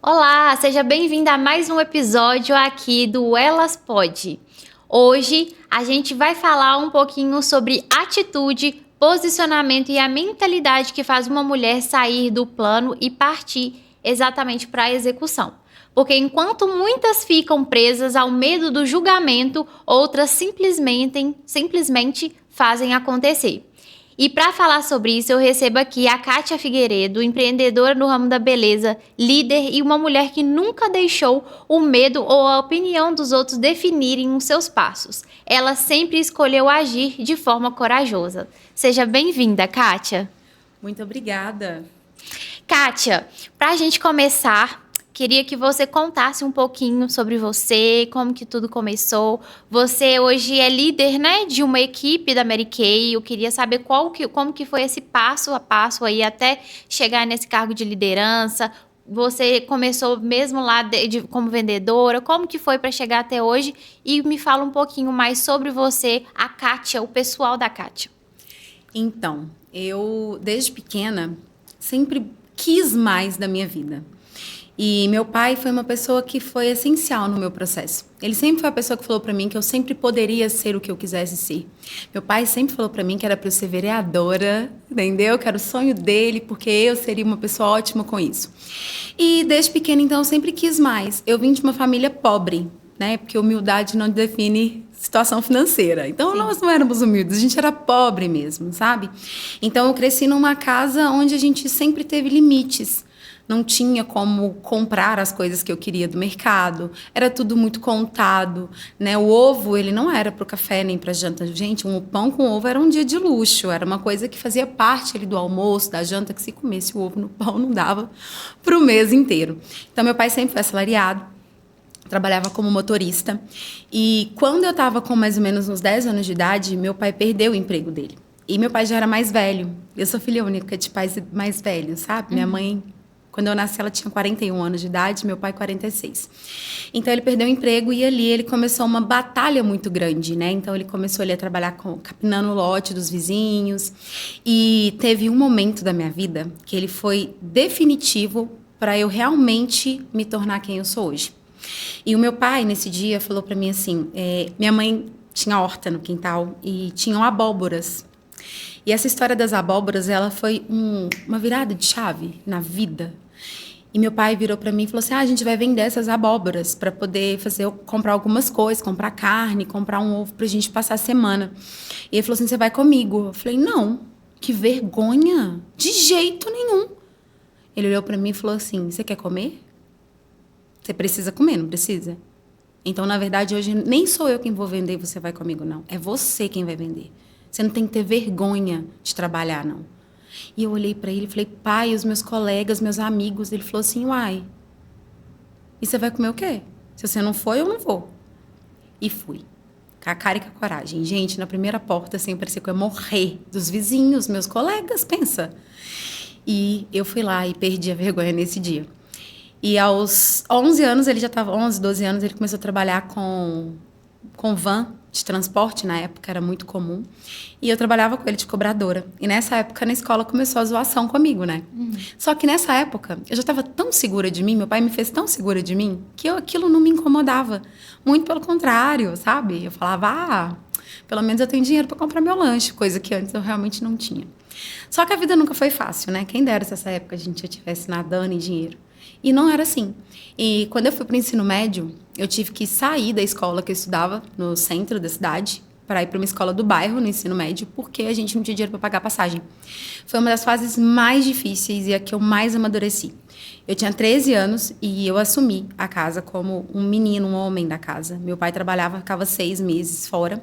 Olá, seja bem-vinda a mais um episódio aqui do Elas Pode. Hoje a gente vai falar um pouquinho sobre atitude, posicionamento e a mentalidade que faz uma mulher sair do plano e partir exatamente para a execução. Porque enquanto muitas ficam presas ao medo do julgamento, outras simplesmente fazem acontecer. E para falar sobre isso, eu recebo aqui a Kátia Figueiredo, empreendedora no ramo da beleza, líder e uma mulher que nunca deixou o medo ou a opinião dos outros definirem os seus passos. Ela sempre escolheu agir de forma corajosa. Seja bem-vinda, Kátia. Muito obrigada. Kátia, para a gente começar, queria que você contasse um pouquinho sobre você, como que tudo começou. Você hoje é líder, né, de uma equipe da Mary Kay. Eu queria saber como que foi esse passo a passo aí até chegar nesse cargo de liderança. Você começou mesmo lá como vendedora. Como que foi para chegar até hoje? E me fala um pouquinho mais sobre você, a Kátia, o pessoal da Kátia. Então, eu desde pequena sempre quis mais da minha vida. E meu pai foi uma pessoa que foi essencial no meu processo. Ele sempre foi a pessoa que falou para mim que eu sempre poderia ser o que eu quisesse ser. Meu pai sempre falou para mim que era para eu ser vereadora, entendeu? Que era o sonho dele, porque eu seria uma pessoa ótima com isso. E desde pequena, então, eu sempre quis mais. Eu vim de uma família pobre, né? Porque humildade não define situação financeira. Então, sim, nós não éramos humildes, a gente era pobre mesmo, sabe? Então, eu cresci numa casa onde a gente sempre teve limites. Não tinha como comprar as coisas que eu queria do mercado. Era tudo muito contado, né? O ovo, ele não era para o café nem para janta. Gente, um pão com ovo era um dia de luxo. Era uma coisa que fazia parte ali do almoço, da janta, que se comesse o ovo no pão não dava para o mês inteiro. Então, meu pai sempre foi assalariado. Trabalhava como motorista. E quando eu estava com mais ou menos uns 10 anos de idade, meu pai perdeu o emprego dele. E meu pai já era mais velho. Eu sou filha única de pais mais velhos, sabe? Minha mãe, quando eu nasci, ela tinha 41 anos de idade, meu pai 46. Então, ele perdeu o emprego e ali ele começou uma batalha muito grande, né? Então, ele começou ali a trabalhar capinando o lote dos vizinhos. E teve um momento da minha vida que ele foi definitivo para eu realmente me tornar quem eu sou hoje. E o meu pai, nesse dia, falou para mim assim, minha mãe tinha horta no quintal e tinham abóboras. E essa história das abóboras, ela foi uma virada de chave na vida. E meu pai virou para mim e falou assim, a gente vai vender essas abóboras para poder comprar algumas coisas, comprar carne, comprar um ovo pra gente passar a semana. E ele falou assim, você vai comigo? Eu falei, não, que vergonha, de jeito nenhum. Ele olhou para mim e falou assim, você quer comer? Você precisa comer, não precisa? Então, na verdade, hoje nem sou eu quem vou vender, você vai comigo, não. É você quem vai vender. Você não tem que ter vergonha de trabalhar, não. E eu olhei para ele e falei, pai, os meus colegas, meus amigos. Ele falou assim, uai, e você vai comer o quê? Se você não for, eu não vou. E fui. Com a cara e com a coragem. Gente, na primeira porta, assim, parecia que eu ia morrer dos vizinhos, meus colegas, pensa. E eu fui lá e perdi a vergonha nesse dia. E aos 11 anos, ele já estava, 11, 12 anos, ele começou a trabalhar com van de transporte, na época era muito comum. E eu trabalhava com ele de cobradora. E nessa época, na escola, começou a zoação comigo, né? Só que nessa época, eu já estava tão segura de mim, meu pai me fez tão segura de mim, que aquilo não me incomodava. Muito pelo contrário, sabe? Eu falava, pelo menos eu tenho dinheiro para comprar meu lanche, coisa que antes eu realmente não tinha. Só que a vida nunca foi fácil, né? Quem dera se essa época a gente já estivesse nadando em dinheiro. E não era assim. E quando eu fui para o ensino médio, eu tive que sair da escola que eu estudava, no centro da cidade, para ir para uma escola do bairro, no ensino médio, porque a gente não tinha dinheiro para pagar passagem. Foi uma das fases mais difíceis e a que eu mais amadureci. Eu tinha 13 anos e eu assumi a casa como um menino, um homem da casa. Meu pai trabalhava, ficava 6 meses fora.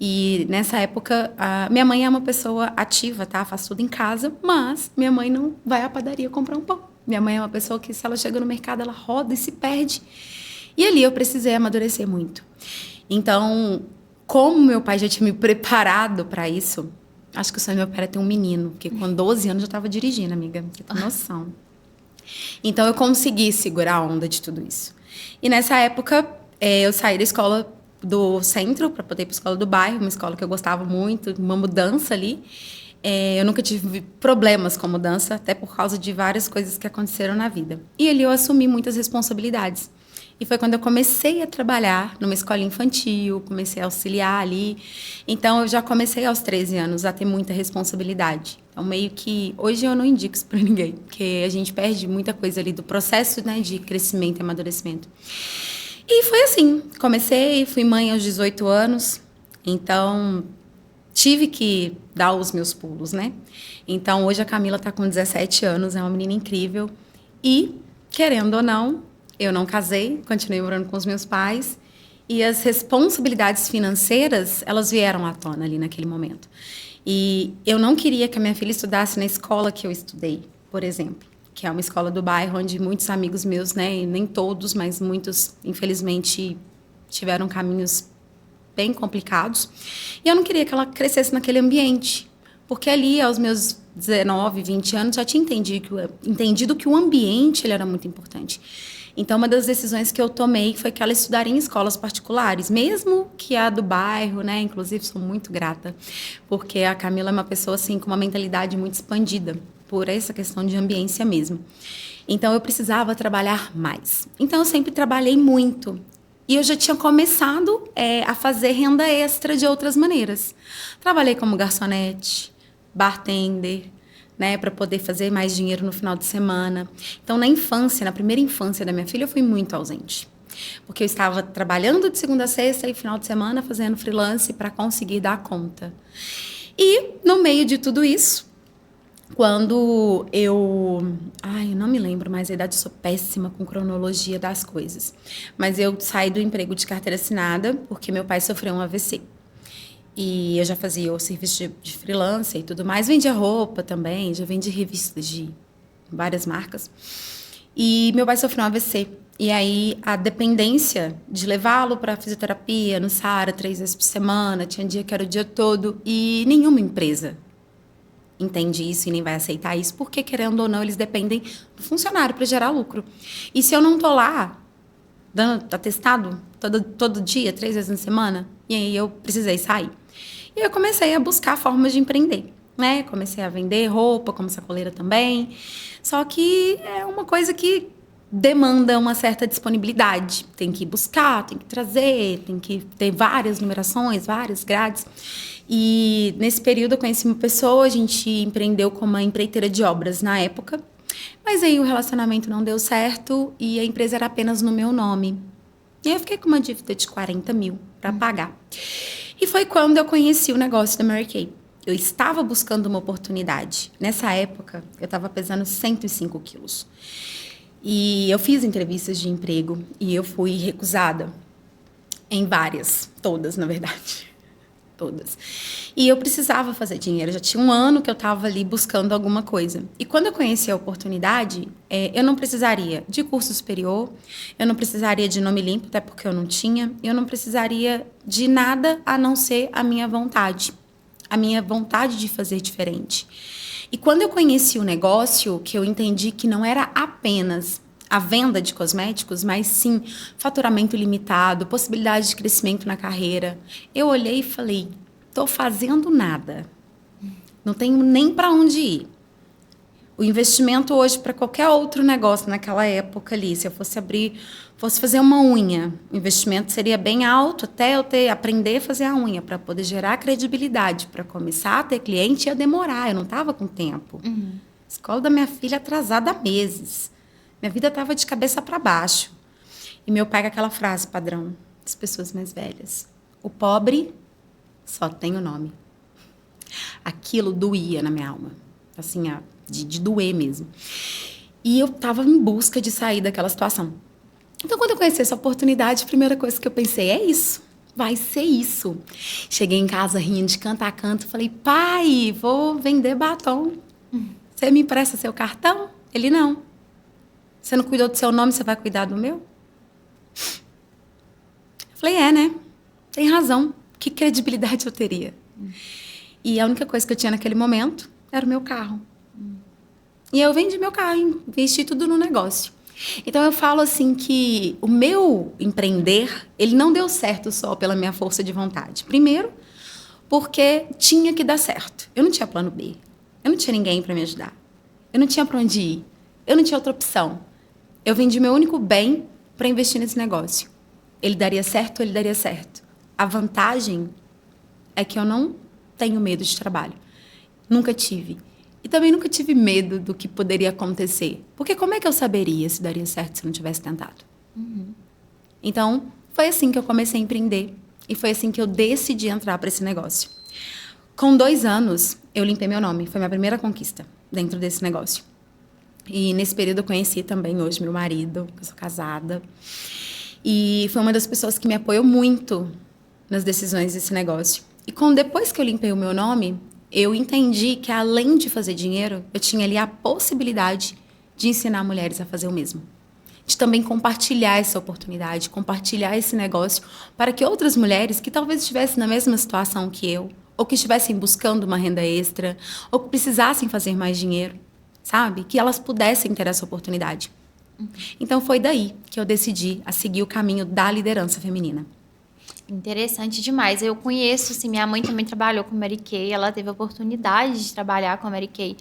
E nessa época, minha mãe é uma pessoa ativa, tá? Faz tudo em casa, mas minha mãe não vai à padaria comprar um pão. Minha mãe é uma pessoa que, se ela chega no mercado, ela roda e se perde. E ali eu precisei amadurecer muito. Então, como meu pai já tinha me preparado para isso, acho que o sonho do meu pai era ter um menino, porque com 12 anos eu estava dirigindo, amiga, você tem noção. Então, eu consegui segurar a onda de tudo isso. E nessa época, eu saí da escola do centro para poder ir para a escola do bairro, uma escola que eu gostava muito, uma mudança ali. Eu nunca tive problemas com mudança, até por causa de várias coisas que aconteceram na vida. E ali eu assumi muitas responsabilidades. E foi quando eu comecei a trabalhar numa escola infantil, comecei a auxiliar ali. Então, eu já comecei aos 13 anos a ter muita responsabilidade. Então, meio que... Hoje eu não indico isso para ninguém, porque a gente perde muita coisa ali do processo, né, de crescimento e amadurecimento. E foi assim. Comecei, fui mãe aos 18 anos. Então... tive que dar os meus pulos, né? Então, hoje a Camila está com 17 anos, é uma menina incrível. E, querendo ou não, eu não casei, continuei morando com os meus pais. E as responsabilidades financeiras, elas vieram à tona ali naquele momento. E eu não queria que a minha filha estudasse na escola que eu estudei, por exemplo. Que é uma escola do bairro onde muitos amigos meus, né? E nem todos, mas muitos, infelizmente, tiveram caminhos bem complicados. E eu não queria que ela crescesse naquele ambiente. Porque ali, aos meus 19, 20 anos, já tinha entendido que o ambiente ele era muito importante. Então, uma das decisões que eu tomei foi que ela estudaria em escolas particulares, mesmo que a do bairro, né? Inclusive, sou muito grata, porque a Camila é uma pessoa, assim, com uma mentalidade muito expandida, por essa questão de ambiência mesmo. Então, eu precisava trabalhar mais. Então, eu sempre trabalhei muito. E eu já tinha começado a fazer renda extra de outras maneiras. Trabalhei como garçonete, bartender, né, para poder fazer mais dinheiro no final de semana. Então, na primeira infância da minha filha, eu fui muito ausente. Porque eu estava trabalhando de segunda a sexta e final de semana fazendo freelance para conseguir dar conta. E, no meio de tudo isso, quando eu não me lembro mais a idade, sou péssima com cronologia das coisas. Mas eu saí do emprego de carteira assinada porque meu pai sofreu um AVC. E eu já fazia o serviço de freelancer e tudo mais. Vendia roupa também, já vendi revistas de várias marcas. E meu pai sofreu um AVC. E aí a dependência de levá-lo para fisioterapia, no Saara, 3 vezes por semana, tinha dia que era o dia todo, e nenhuma empresa entende isso e nem vai aceitar isso, porque, querendo ou não, eles dependem do funcionário para gerar lucro. E se eu não tô lá, dando atestado todo dia, 3 vezes na semana, e aí eu precisei sair. E eu comecei a buscar formas de empreender, né? Comecei a vender roupa, como sacoleira também. Só que é uma coisa que demanda uma certa disponibilidade. Tem que ir buscar, tem que trazer, tem que ter várias numerações, várias grades. E nesse período eu conheci uma pessoa, a gente empreendeu como uma empreiteira de obras na época. Mas aí o relacionamento não deu certo e a empresa era apenas no meu nome. E aí eu fiquei com uma dívida de 40 mil para pagar. E foi quando eu conheci o negócio da Mary Kay. Eu estava buscando uma oportunidade. Nessa época, eu estava pesando 105 quilos. E eu fiz entrevistas de emprego e eu fui recusada em várias, todas, na verdade. Todas. E eu precisava fazer dinheiro. Já tinha um ano que eu estava ali buscando alguma coisa. E quando eu conheci a oportunidade, eu não precisaria de curso superior, eu não precisaria de nome limpo, até porque eu não tinha, eu não precisaria de nada a não ser a minha vontade de fazer diferente. E quando eu conheci o negócio, que eu entendi que não era apenas a venda de cosméticos, mas sim faturamento ilimitado, possibilidade de crescimento na carreira, eu olhei e falei, estou fazendo nada, não tenho nem para onde ir. O investimento hoje para qualquer outro negócio naquela época ali, se eu fosse fazer uma unha, o investimento seria bem alto até eu aprender a fazer a unha, para poder gerar credibilidade, para começar a ter cliente, ia demorar, eu não estava com tempo. A escola da minha filha atrasada há meses. Minha vida estava de cabeça para baixo. E meu pai com aquela frase padrão das pessoas mais velhas. O pobre só tem o nome. Aquilo doía na minha alma. Assim, de doer mesmo. E eu estava em busca de sair daquela situação. Então, quando eu conheci essa oportunidade, a primeira coisa que eu pensei é isso. Vai ser isso. Cheguei em casa rindo de canto a canto. Falei, pai, vou vender batom. Você me empresta seu cartão? Ele, não. Você não cuidou do seu nome, você vai cuidar do meu? Eu falei, né? Tem razão. Que credibilidade eu teria? E a única coisa que eu tinha naquele momento era o meu carro. E eu vendi meu carro, investi tudo no negócio. Então, eu falo assim que o meu empreender, ele não deu certo só pela minha força de vontade. Primeiro, porque tinha que dar certo. Eu não tinha plano B. Eu não tinha ninguém para me ajudar. Eu não tinha para onde ir. Eu não tinha outra opção. Eu vendi meu único bem para investir nesse negócio. Ele daria certo, ele daria certo. A vantagem é que eu não tenho medo de trabalho. Nunca tive. E também nunca tive medo do que poderia acontecer. Porque como é que eu saberia se daria certo se eu não tivesse tentado? Então, foi assim que eu comecei a empreender. E foi assim que eu decidi entrar para esse negócio. Com 2 anos, eu limpei meu nome. Foi minha primeira conquista dentro desse negócio. E nesse período eu conheci também hoje meu marido, que eu sou casada. E foi uma das pessoas que me apoiou muito nas decisões desse negócio. E depois que eu limpei o meu nome, eu entendi que além de fazer dinheiro, eu tinha ali a possibilidade de ensinar mulheres a fazer o mesmo. De também compartilhar essa oportunidade, compartilhar esse negócio para que outras mulheres que talvez estivessem na mesma situação que eu, ou que estivessem buscando uma renda extra, ou que precisassem fazer mais dinheiro, sabe? Que elas pudessem ter essa oportunidade. Então foi daí que eu decidi a seguir o caminho da liderança feminina. Interessante demais. Eu conheço, assim, minha mãe também trabalhou com Mary Kay, ela teve a oportunidade de trabalhar com a Mary Kay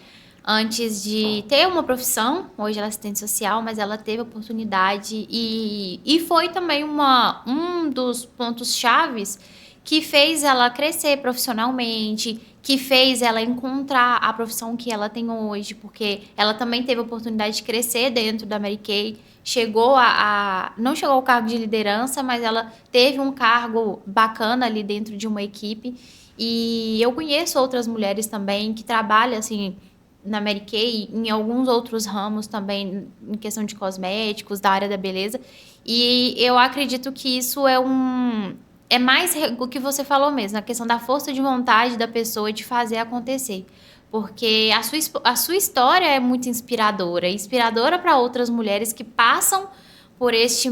antes de ter uma profissão. Hoje ela é assistente social, mas ela teve a oportunidade e foi também um dos pontos chaves que fez ela crescer profissionalmente, que fez ela encontrar a profissão que ela tem hoje, porque ela também teve a oportunidade de crescer dentro da Mary Kay. Não chegou ao cargo de liderança, mas ela teve um cargo bacana ali dentro de uma equipe. E eu conheço outras mulheres também que trabalham assim na Mary Kay, em alguns outros ramos também, em questão de cosméticos, da área da beleza. E eu acredito que isso é mais o que você falou mesmo, a questão da força de vontade da pessoa de fazer acontecer. Porque a sua história é muito inspiradora para outras mulheres que passam por essa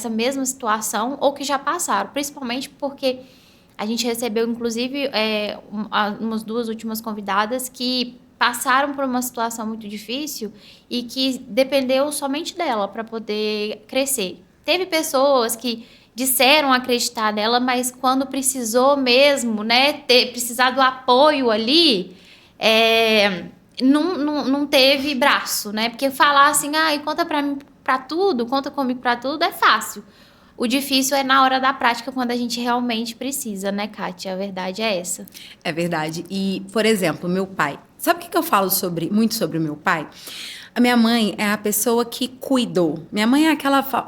mesma situação ou que já passaram, principalmente porque a gente recebeu, inclusive, umas 2 últimas convidadas que passaram por uma situação muito difícil e que dependeu somente dela para poder crescer. Teve pessoas que disseram acreditar nela, mas quando precisou mesmo, né, precisar do apoio ali, não teve braço, né? Porque falar assim, conta pra mim pra tudo, conta comigo pra tudo, é fácil. O difícil é na hora da prática, quando a gente realmente precisa, né, Kátia? A verdade é essa. É verdade. E, por exemplo, meu pai. Sabe o que eu falo muito sobre o meu pai? A minha mãe é a pessoa que cuidou. Minha mãe é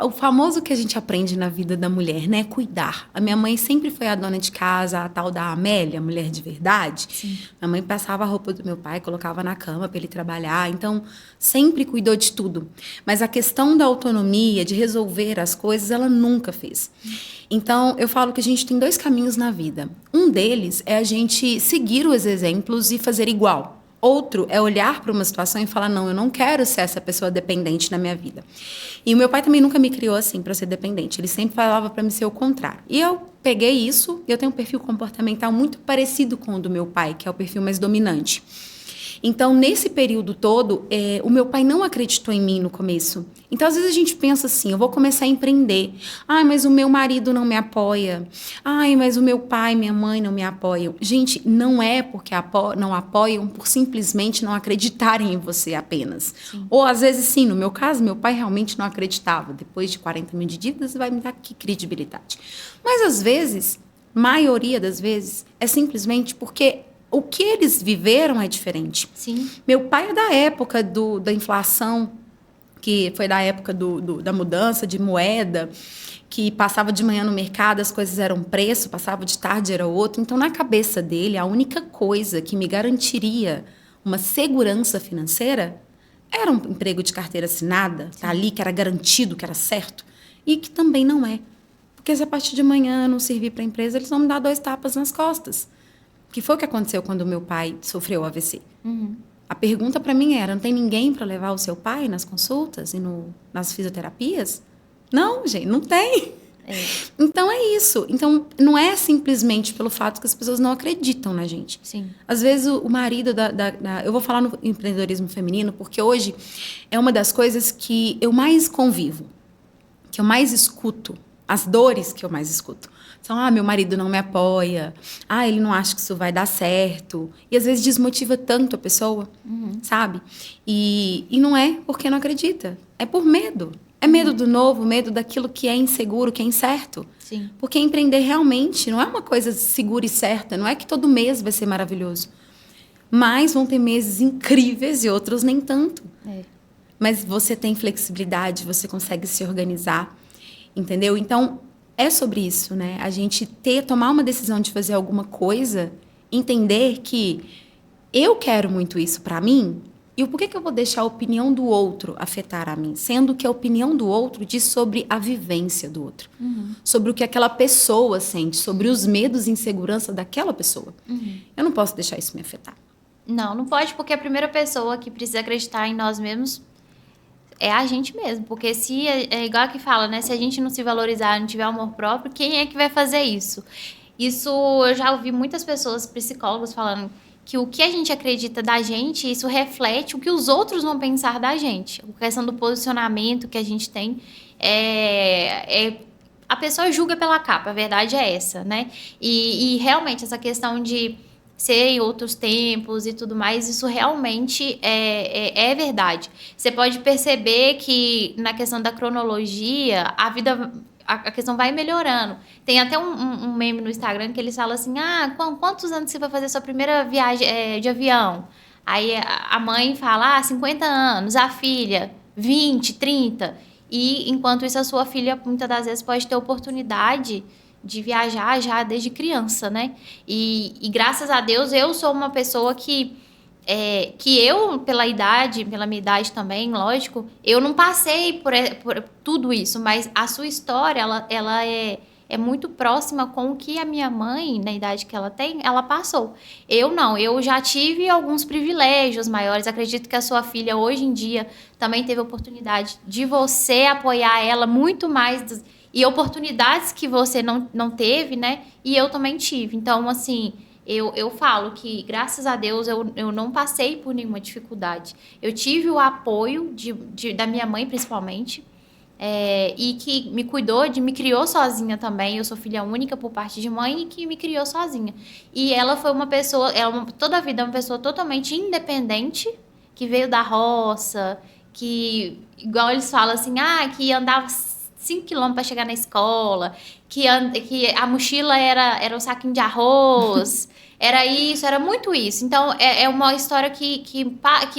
o famoso que a gente aprende na vida da mulher, né? Cuidar. A minha mãe sempre foi a dona de casa, a tal da Amélia, mulher de verdade. Sim. Minha mãe passava a roupa do meu pai, colocava na cama para ele trabalhar. Então, sempre cuidou de tudo. Mas a questão da autonomia, de resolver as coisas, ela nunca fez. Então, eu falo que a gente tem 2 caminhos na vida. Um deles é a gente seguir os exemplos e fazer igual. Outro é olhar para uma situação e falar, não, eu não quero ser essa pessoa dependente na minha vida. E o meu pai também nunca me criou assim para ser dependente. Ele sempre falava para mim ser o contrário. E eu peguei isso e eu tenho um perfil comportamental muito parecido com o do meu pai, que é o perfil mais dominante. Então, nesse período todo, o meu pai não acreditou em mim no começo. Então, às vezes a gente pensa assim, eu vou começar a empreender. Mas o meu marido não me apoia. Mas o meu pai, minha mãe não me apoiam. Gente, não é porque não apoiam por simplesmente não acreditarem em você apenas. Sim. Ou, às vezes, sim, no meu caso, meu pai realmente não acreditava. Depois de 40 mil de dívidas, vai me dar que credibilidade. Mas, às vezes, maioria das vezes, é simplesmente porque o que eles viveram é diferente. Sim. Meu pai é da época da inflação, que foi da época da mudança de moeda, que passava de manhã no mercado, as coisas eram preço, passava de tarde, era outro. Então, na cabeça dele, a única coisa que me garantiria uma segurança financeira era um emprego de carteira assinada, tá ali, que era garantido, que era certo, e que também não é. Porque se a partir de manhã eu não servir para a empresa, eles vão me dar 2 tapas nas costas. Que foi o que aconteceu quando meu pai sofreu AVC. Uhum. A pergunta para mim era, não tem ninguém para levar o seu pai nas consultas e nas fisioterapias? Não, gente, não tem. Então, é isso. Então, não é simplesmente pelo fato que as pessoas não acreditam na gente. Sim. Às vezes, o marido eu vou falar no empreendedorismo feminino, porque hoje é uma das coisas que eu mais convivo, que eu mais escuto. as dores que eu mais escuto. São, meu marido não me apoia, ele não acha que isso vai dar certo. E às vezes desmotiva tanto a pessoa, sabe? E não é porque não acredita, é por medo. É medo do novo, medo daquilo que é inseguro, que é incerto. Sim. Porque empreender realmente não é uma coisa segura e certa, não é que todo mês vai ser maravilhoso. Mas vão ter meses incríveis e outros nem tanto. Mas você tem flexibilidade, você consegue se organizar, entendeu? Então, é sobre isso, né? A gente tomar uma decisão de fazer alguma coisa, entender que eu quero muito isso para mim, e por que eu vou deixar a opinião do outro afetar a mim? Sendo que a opinião do outro diz sobre a vivência do outro, sobre o que aquela pessoa sente, sobre os medos e insegurança daquela pessoa. Eu não posso deixar isso me afetar. Não pode, porque a primeira pessoa que precisa acreditar em nós mesmos é a gente mesmo. Porque se é igual a que fala, né? Se a gente não se valorizar, não tiver amor próprio, quem é que vai fazer isso? Isso eu já ouvi muitas pessoas, psicólogos, falando que o que a gente acredita da gente, isso reflete o que os outros vão pensar da gente. A questão do posicionamento que a gente tem a pessoa julga pela capa, a verdade é essa, né? E realmente essa questão de ser em outros tempos e tudo mais, isso realmente é verdade. Você pode perceber que na questão da cronologia, a questão vai melhorando. Tem até um meme no Instagram que eles falam assim, quantos anos você vai fazer sua primeira viagem de avião? Aí a mãe fala, 50 anos, a filha, 20, 30. E enquanto isso, a sua filha, muitas das vezes, pode ter oportunidade de viajar já desde criança, né? E graças a Deus, eu sou uma pessoa que eu, pela minha idade também, lógico, eu não passei por tudo isso, mas a sua história, ela é muito próxima com o que a minha mãe, na idade que ela tem, ela passou. Eu não, eu já tive alguns privilégios maiores, acredito que a sua filha hoje em dia também teve a oportunidade de você apoiar ela muito mais e oportunidades que você não teve, né? E eu também tive. Então, assim, eu falo que, graças a Deus, eu não passei por nenhuma dificuldade. Eu tive o apoio da minha mãe, principalmente, e que me cuidou, me criou sozinha também. Eu sou filha única por parte de mãe e que me criou sozinha. E ela foi uma pessoa, toda a vida, uma pessoa totalmente independente, que veio da roça, que, igual eles falam assim, que andava 5 quilômetros para chegar na escola, que a mochila era um saquinho de arroz, era isso, era muito isso. Então, é uma história que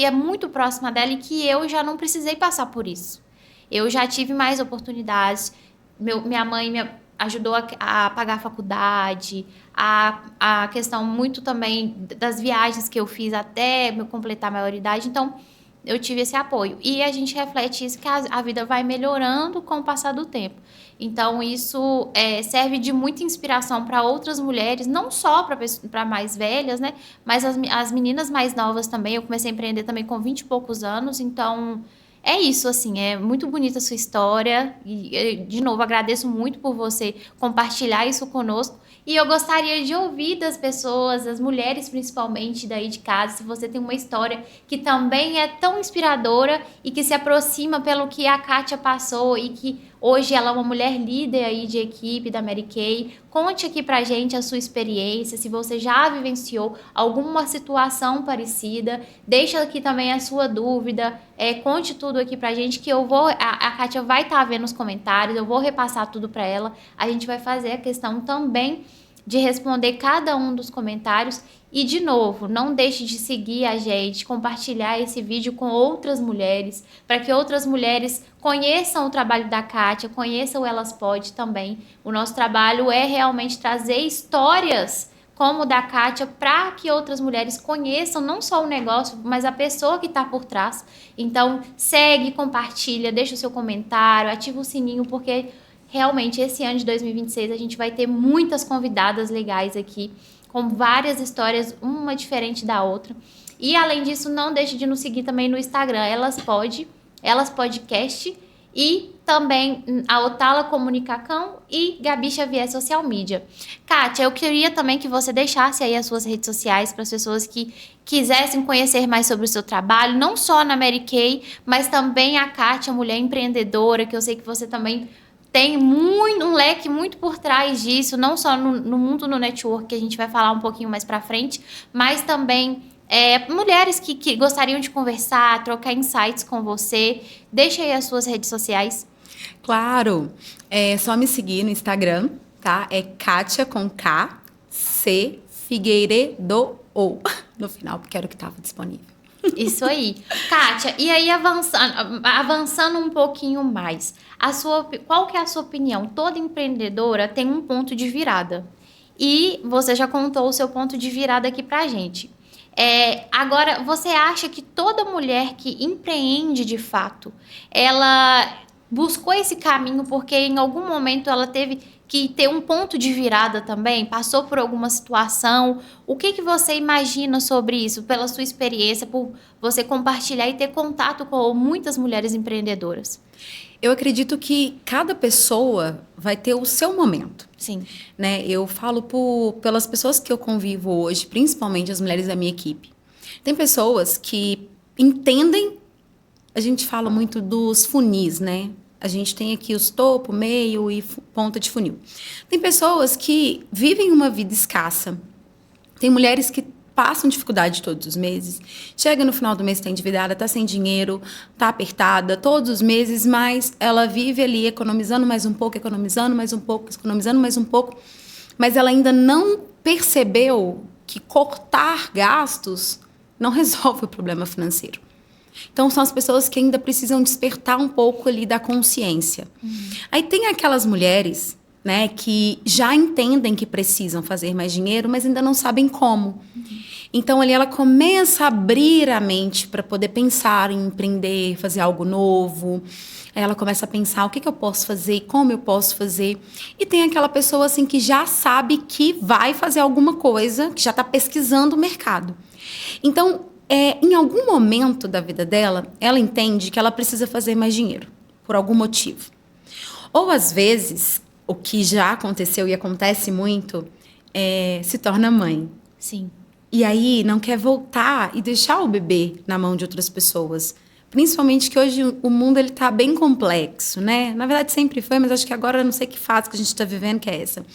é muito próxima dela e que eu já não precisei passar por isso. Eu já tive mais oportunidades. Minha mãe me ajudou a pagar a faculdade, a questão muito também das viagens que eu fiz até eu completar a maioridade. Então, eu tive esse apoio. E a gente reflete isso, que a vida vai melhorando com o passar do tempo. Então, isso serve de muita inspiração para outras mulheres, não só para mais velhas, né? Mas as meninas mais novas também. Eu comecei a empreender também com 20 e poucos anos, então é isso, assim, é muito bonita a sua história. E, de novo, agradeço muito por você compartilhar isso conosco. E eu gostaria de ouvir das pessoas, das mulheres principalmente daí de casa, se você tem uma história que também é tão inspiradora e que se aproxima pelo que a Kátia passou e que hoje ela é uma mulher líder aí de equipe da Mary Kay. Conte aqui pra gente a sua experiência, se você já vivenciou alguma situação parecida. Deixa aqui também a sua dúvida, conte tudo aqui pra gente que a Kátia vai estar vendo os comentários, eu vou repassar tudo pra ela. A gente vai fazer a questão também de responder cada um dos comentários. E, de novo, não deixe de seguir a gente, compartilhar esse vídeo com outras mulheres, para que outras mulheres conheçam o trabalho da Kátia, conheçam o Elas Pode também. O nosso trabalho é realmente trazer histórias como o da Kátia, para que outras mulheres conheçam não só o negócio, mas a pessoa que está por trás. Então, segue, compartilha, deixa o seu comentário, ativa o sininho, porque realmente esse ano de 2026 a gente vai ter muitas convidadas legais aqui, com várias histórias, uma diferente da outra. E, além disso, não deixe de nos seguir também no Instagram, Elas Podcast, e também a Otala Comunicacão e Gabi Xavier Social Media. Kátia, eu queria também que você deixasse aí as suas redes sociais para as pessoas que quisessem conhecer mais sobre o seu trabalho, não só na Mary Kay, mas também a Kátia, mulher empreendedora, que eu sei que você também tem um leque muito por trás disso, não só no mundo no network, que a gente vai falar um pouquinho mais pra frente, mas também mulheres que gostariam de conversar, trocar insights com você. Deixa aí as suas redes sociais. Claro, é só me seguir no Instagram, tá? É Kátia com K, C, Figueiredo, ou no final, porque era o que estava disponível. Isso aí. Kátia, e aí avançando um pouquinho mais, qual que é a sua opinião? Toda empreendedora tem um ponto de virada. E você já contou o seu ponto de virada aqui pra gente. Agora, você acha que toda mulher que empreende de fato, ela buscou esse caminho porque em algum momento ela teve que ter um ponto de virada também? Passou por alguma situação? O que você imagina sobre isso, pela sua experiência, por você compartilhar e ter contato com muitas mulheres empreendedoras? Eu acredito que cada pessoa vai ter o seu momento. Sim. Né? Eu falo pelas pessoas que eu convivo hoje, principalmente as mulheres da minha equipe. Tem pessoas que entendem, a gente fala muito dos funis, né? A gente tem aqui os topo, meio e ponta de funil. Tem pessoas que vivem uma vida escassa. Tem mulheres que passam dificuldade todos os meses. Chega no final do mês, está endividada, está sem dinheiro, está apertada todos os meses, mas ela vive ali economizando mais um pouco, economizando mais um pouco, economizando mais um pouco. Mas ela ainda não percebeu que cortar gastos não resolve o problema financeiro. Então, são as pessoas que ainda precisam despertar um pouco ali da consciência. Aí tem aquelas mulheres, né, que já entendem que precisam fazer mais dinheiro, mas ainda não sabem como. Então, ali ela começa a abrir a mente para poder pensar em empreender, fazer algo novo. Aí ela começa a pensar o que eu posso fazer e como eu posso fazer. E tem aquela pessoa assim que já sabe que vai fazer alguma coisa, que já está pesquisando o mercado. Então, em algum momento da vida dela, ela entende que ela precisa fazer mais dinheiro, por algum motivo. Ou, às vezes, o que já aconteceu e acontece muito, se torna mãe. Sim. E aí não quer voltar e deixar o bebê na mão de outras pessoas. Principalmente que hoje o mundo está bem complexo, né? Na verdade sempre foi, mas acho que agora eu não sei que fase que a gente está vivendo que é essa.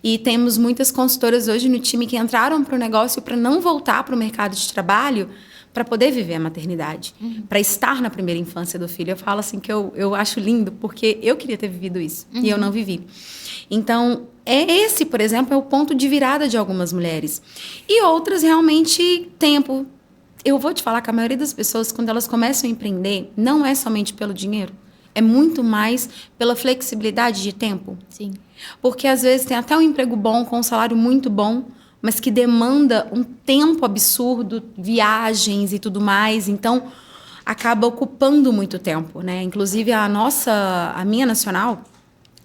E temos muitas consultoras hoje no time que entraram para o negócio para não voltar para o mercado de trabalho para poder viver a maternidade, para estar na primeira infância do filho. Eu falo assim que eu acho lindo, porque eu queria ter vivido isso e eu não vivi. Então, esse, por exemplo, é o ponto de virada de algumas mulheres. E outras, realmente, tempo. Eu vou te falar que a maioria das pessoas, quando elas começam a empreender, não é somente pelo dinheiro. É muito mais pela flexibilidade de tempo. Sim. Porque, às vezes, tem até um emprego bom, com um salário muito bom, mas que demanda um tempo absurdo, viagens e tudo mais. Então, acaba ocupando muito tempo, né? Inclusive, a minha nacional,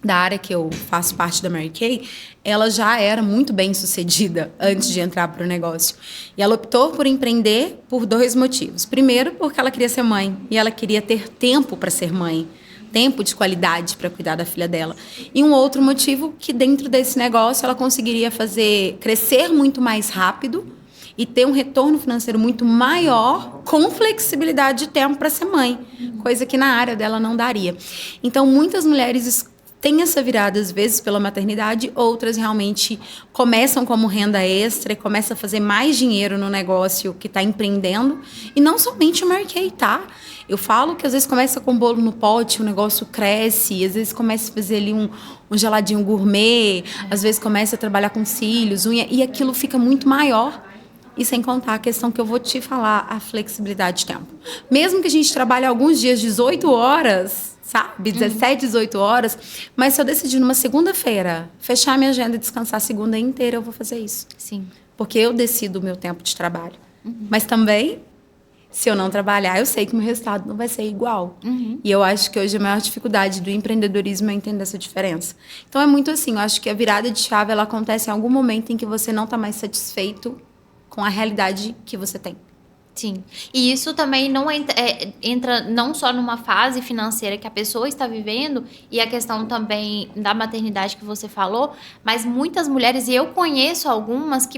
da área que eu faço parte da Mary Kay, ela já era muito bem sucedida antes de entrar para o negócio. E ela optou por empreender por 2 motivos. Primeiro, porque ela queria ser mãe e ela queria ter tempo para ser mãe, tempo de qualidade para cuidar da filha dela. E um outro motivo que dentro desse negócio ela conseguiria fazer crescer muito mais rápido e ter um retorno financeiro muito maior com flexibilidade de tempo para ser mãe, coisa que na área dela não daria. Então, muitas mulheres tem essa virada, às vezes, pela maternidade, outras realmente começam como renda extra e começam a fazer mais dinheiro no negócio que está empreendendo. E não somente o Mary Kay, tá? Eu falo que às vezes começa com bolo no pote, o negócio cresce, às vezes começa a fazer ali um geladinho gourmet, às vezes começa a trabalhar com cílios, unha, e aquilo fica muito maior. E sem contar a questão que eu vou te falar, a flexibilidade de tempo. Mesmo que a gente trabalhe alguns dias 18 horas, sabe? 17, 18 horas. Mas se eu decidir numa segunda-feira fechar minha agenda e descansar a segunda inteira, eu vou fazer isso. Sim. Porque eu decido o meu tempo de trabalho. Mas também, se eu não trabalhar, eu sei que o meu resultado não vai ser igual. E eu acho que hoje a maior dificuldade do empreendedorismo é entender essa diferença. Então é muito assim, eu acho que a virada de chave ela acontece em algum momento em que você não está mais satisfeito com a realidade que você tem. Sim. E isso também não entra não só numa fase financeira que a pessoa está vivendo e a questão também da maternidade que você falou, mas muitas mulheres, e eu conheço algumas que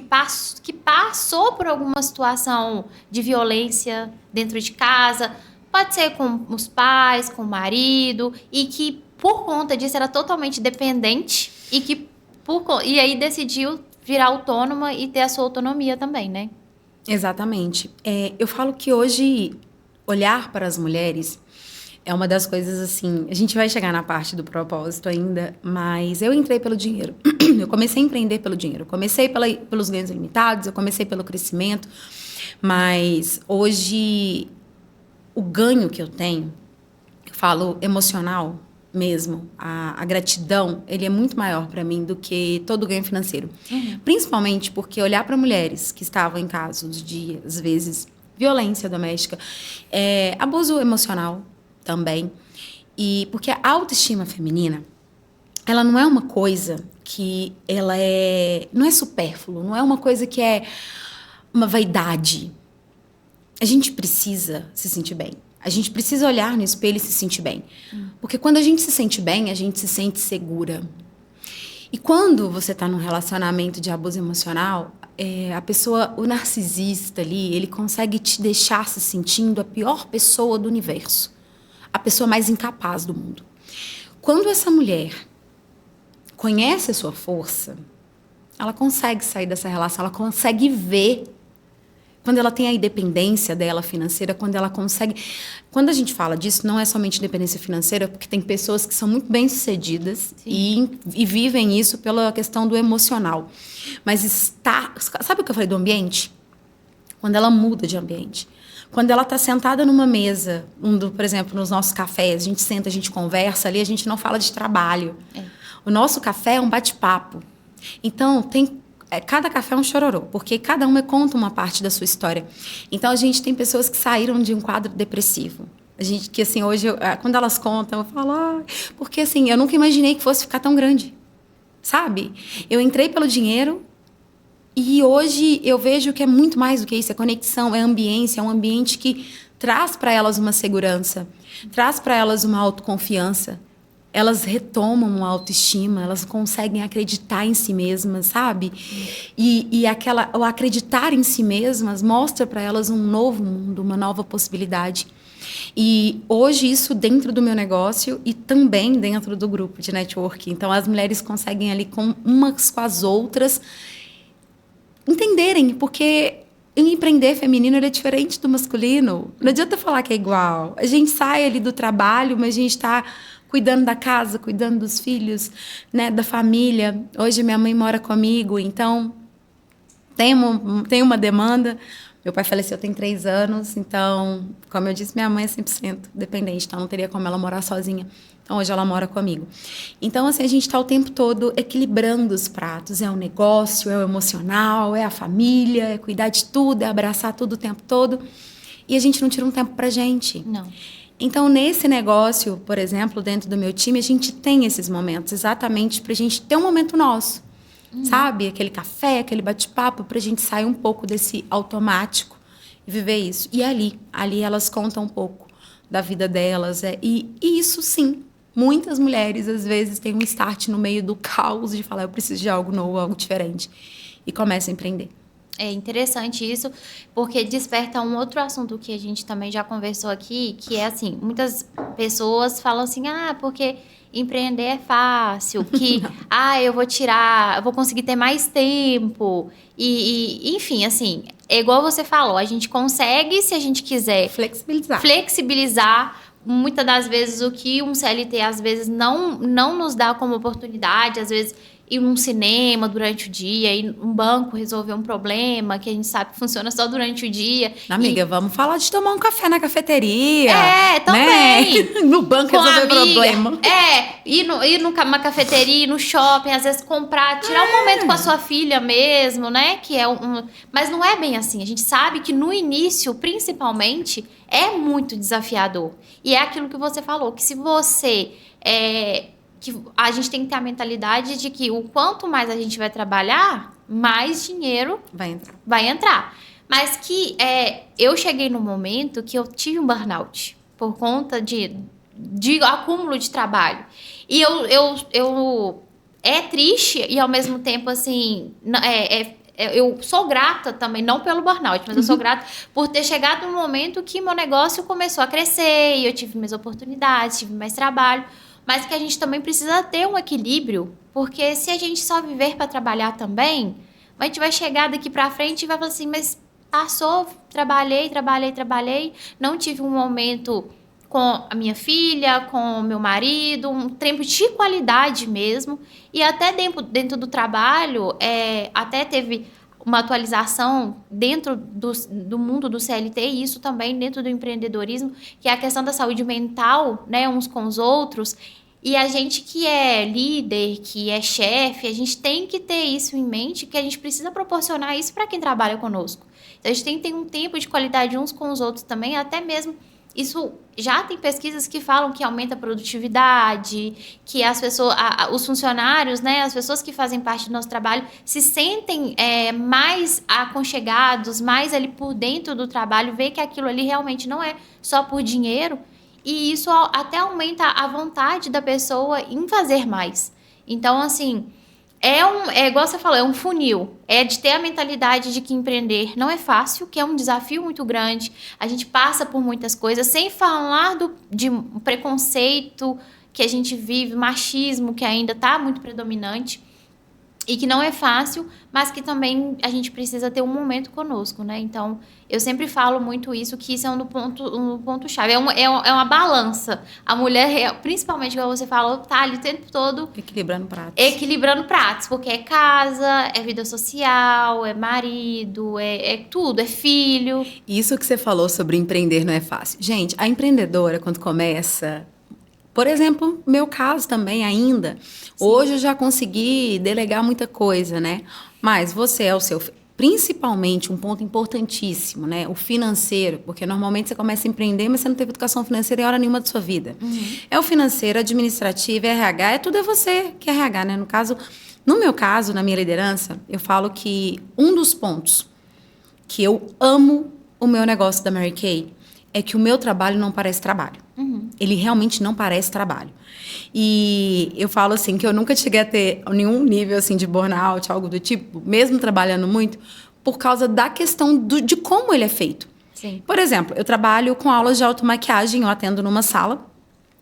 passou por alguma situação de violência dentro de casa, pode ser com os pais, com o marido, e que por conta disso, era totalmente dependente e aí decidiu virar autônoma e ter a sua autonomia também, né? Exatamente. Eu falo que hoje, olhar para as mulheres é uma das coisas assim... A gente vai chegar na parte do propósito ainda, mas eu entrei pelo dinheiro. Eu comecei a empreender pelo dinheiro. Eu comecei pelos ganhos ilimitados, eu comecei pelo crescimento, mas hoje o ganho que eu tenho, eu falo emocional mesmo, a gratidão, ele é muito maior para mim do que todo ganho financeiro. Principalmente porque olhar para mulheres que estavam em casos de, às vezes, violência doméstica, abuso emocional também, e porque a autoestima feminina, ela não é uma coisa que não é supérfluo, não é uma coisa que é uma vaidade. A gente precisa se sentir bem. A gente precisa olhar no espelho e se sentir bem. Porque quando a gente se sente bem, a gente se sente segura. E quando você está num relacionamento de abuso emocional, a pessoa, o narcisista ali, ele consegue te deixar se sentindo a pior pessoa do universo. A pessoa mais incapaz do mundo. Quando essa mulher conhece a sua força, ela consegue sair dessa relação, ela consegue ver. Quando ela tem a independência dela financeira, quando ela consegue... Quando a gente fala disso, não é somente independência financeira, porque tem pessoas que são muito bem-sucedidas e vivem isso pela questão do emocional. Mas sabe o que eu falei do ambiente? Quando ela muda de ambiente. Quando ela está sentada numa mesa, por exemplo, nos nossos cafés, a gente senta, a gente conversa ali, a gente não fala de trabalho. O nosso café é um bate-papo. Então, cada café é um chororô, porque cada uma conta uma parte da sua história. Então, a gente tem pessoas que saíram de um quadro depressivo. Que assim, hoje, quando elas contam, eu falo... porque assim, eu nunca imaginei que fosse ficar tão grande. Sabe? Eu entrei pelo dinheiro e hoje eu vejo que é muito mais do que isso. É conexão, é ambiência, é um ambiente que traz para elas uma segurança, traz para elas uma autoconfiança. Elas retomam uma autoestima, elas conseguem acreditar em si mesmas, sabe? E o acreditar em si mesmas mostra para elas um novo mundo, uma nova possibilidade. E hoje isso dentro do meu negócio e também dentro do grupo de networking. Então, as mulheres conseguem ali umas com as outras entenderem, porque o empreender feminino é diferente do masculino. Não adianta falar que é igual. A gente sai ali do trabalho, mas a gente está... cuidando da casa, cuidando dos filhos, né, da família. Hoje minha mãe mora comigo, então tem uma demanda. Meu pai faleceu tem 3 anos, então, como eu disse, minha mãe é 100% dependente, então não teria como ela morar sozinha. Então, hoje ela mora comigo. Então, assim, a gente está o tempo todo equilibrando os pratos. É o negócio, é o emocional, é a família, é cuidar de tudo, é abraçar tudo o tempo todo. E a gente não tira um tempo pra gente. Não. Então, nesse negócio, por exemplo, dentro do meu time, a gente tem esses momentos exatamente para a gente ter um momento nosso, sabe? Aquele café, aquele bate-papo, para a gente sair um pouco desse automático e viver isso. E ali elas contam um pouco da vida delas. E isso, sim, muitas mulheres, às vezes, têm um start no meio do caos de falar, eu preciso de algo novo, algo diferente. E começam a empreender. É interessante isso, porque desperta um outro assunto que a gente também já conversou aqui, que é assim, muitas pessoas falam assim, porque empreender é fácil, que, eu vou conseguir ter mais tempo, enfim, assim, é igual você falou, a gente consegue, se a gente quiser... Flexibilizar, muitas das vezes, o que um CLT, às vezes, não nos dá como oportunidade, às vezes... ir num cinema durante o dia, ir num banco resolver um problema que a gente sabe que funciona só durante o dia. Amiga, vamos falar de tomar um café na cafeteria. Também. Né? No banco resolver problema. Ir numa cafeteria, ir no shopping, às vezes comprar, tirar um momento com a sua filha mesmo, né? Que é Mas não é bem assim. A gente sabe que no início, principalmente, é muito desafiador. E é aquilo que você falou, que se você... que a gente tem que ter a mentalidade de que o quanto mais a gente vai trabalhar, mais dinheiro vai entrar. Mas que eu cheguei num momento que eu tive um burnout por conta de acúmulo de trabalho. E é triste e, ao mesmo tempo, assim... eu sou grata também, não pelo burnout, mas eu sou grata por ter chegado num momento que meu negócio começou a crescer e eu tive mais oportunidades, tive mais trabalho. mas que a gente também precisa ter um equilíbrio, porque se a gente só viver para trabalhar também, a gente vai chegar daqui para frente e vai falar assim, mas passou, trabalhei, não tive um momento com a minha filha, com o meu marido, um tempo de qualidade mesmo, e até dentro do trabalho, até teve uma atualização dentro do mundo do CLT, e isso também dentro do empreendedorismo, que é a questão da saúde mental, né, uns com os outros. E a gente que é líder, que é chefe, a gente tem que ter isso em mente, que a gente precisa proporcionar isso para quem trabalha conosco. Então, a gente tem que ter um tempo de qualidade uns com os outros também, até mesmo isso já tem pesquisas que falam que aumenta a produtividade, que as pessoas, os funcionários, né, as pessoas que fazem parte do nosso trabalho se sentem mais aconchegados, mais ali por dentro do trabalho, vê que aquilo ali realmente não é só por dinheiro, e isso até aumenta a vontade da pessoa em fazer mais. Então, assim, igual você falou, é um funil. É de ter a mentalidade de que empreender não é fácil, que é um desafio muito grande. A gente passa por muitas coisas, sem falar de preconceito que a gente vive, machismo que ainda está muito predominante. E que não é fácil, mas que também a gente precisa ter um momento conosco, né? Então, eu sempre falo muito isso, que isso é um ponto-chave. É uma balança. A mulher, principalmente, como você falou, tá ali o tempo todo... Equilibrando pratos. Equilibrando pratos, porque é casa, é vida social, é marido, é tudo, é filho. Isso que você falou sobre empreender não é fácil. Gente, a empreendedora, quando começa... Por exemplo, meu caso também ainda. Sim. Hoje eu já consegui delegar muita coisa, né? Mas você é o seu... Principalmente, um ponto importantíssimo, né? O financeiro. Porque normalmente você começa a empreender, mas você não teve educação financeira em hora nenhuma da sua vida. Uhum. É o financeiro, administrativo, RH. Tudo é você que é RH, né? No meu caso, na minha liderança, eu falo que um dos pontos que eu amo o meu negócio da Mary Kay é que o meu trabalho não parece trabalho. Uhum. Ele realmente não parece trabalho. E eu falo assim, que eu nunca cheguei a ter nenhum nível assim, de burnout, algo do tipo, mesmo trabalhando muito, por causa da questão de como ele é feito. Sim. Por exemplo, eu trabalho com aulas de automaquiagem, eu atendo numa sala,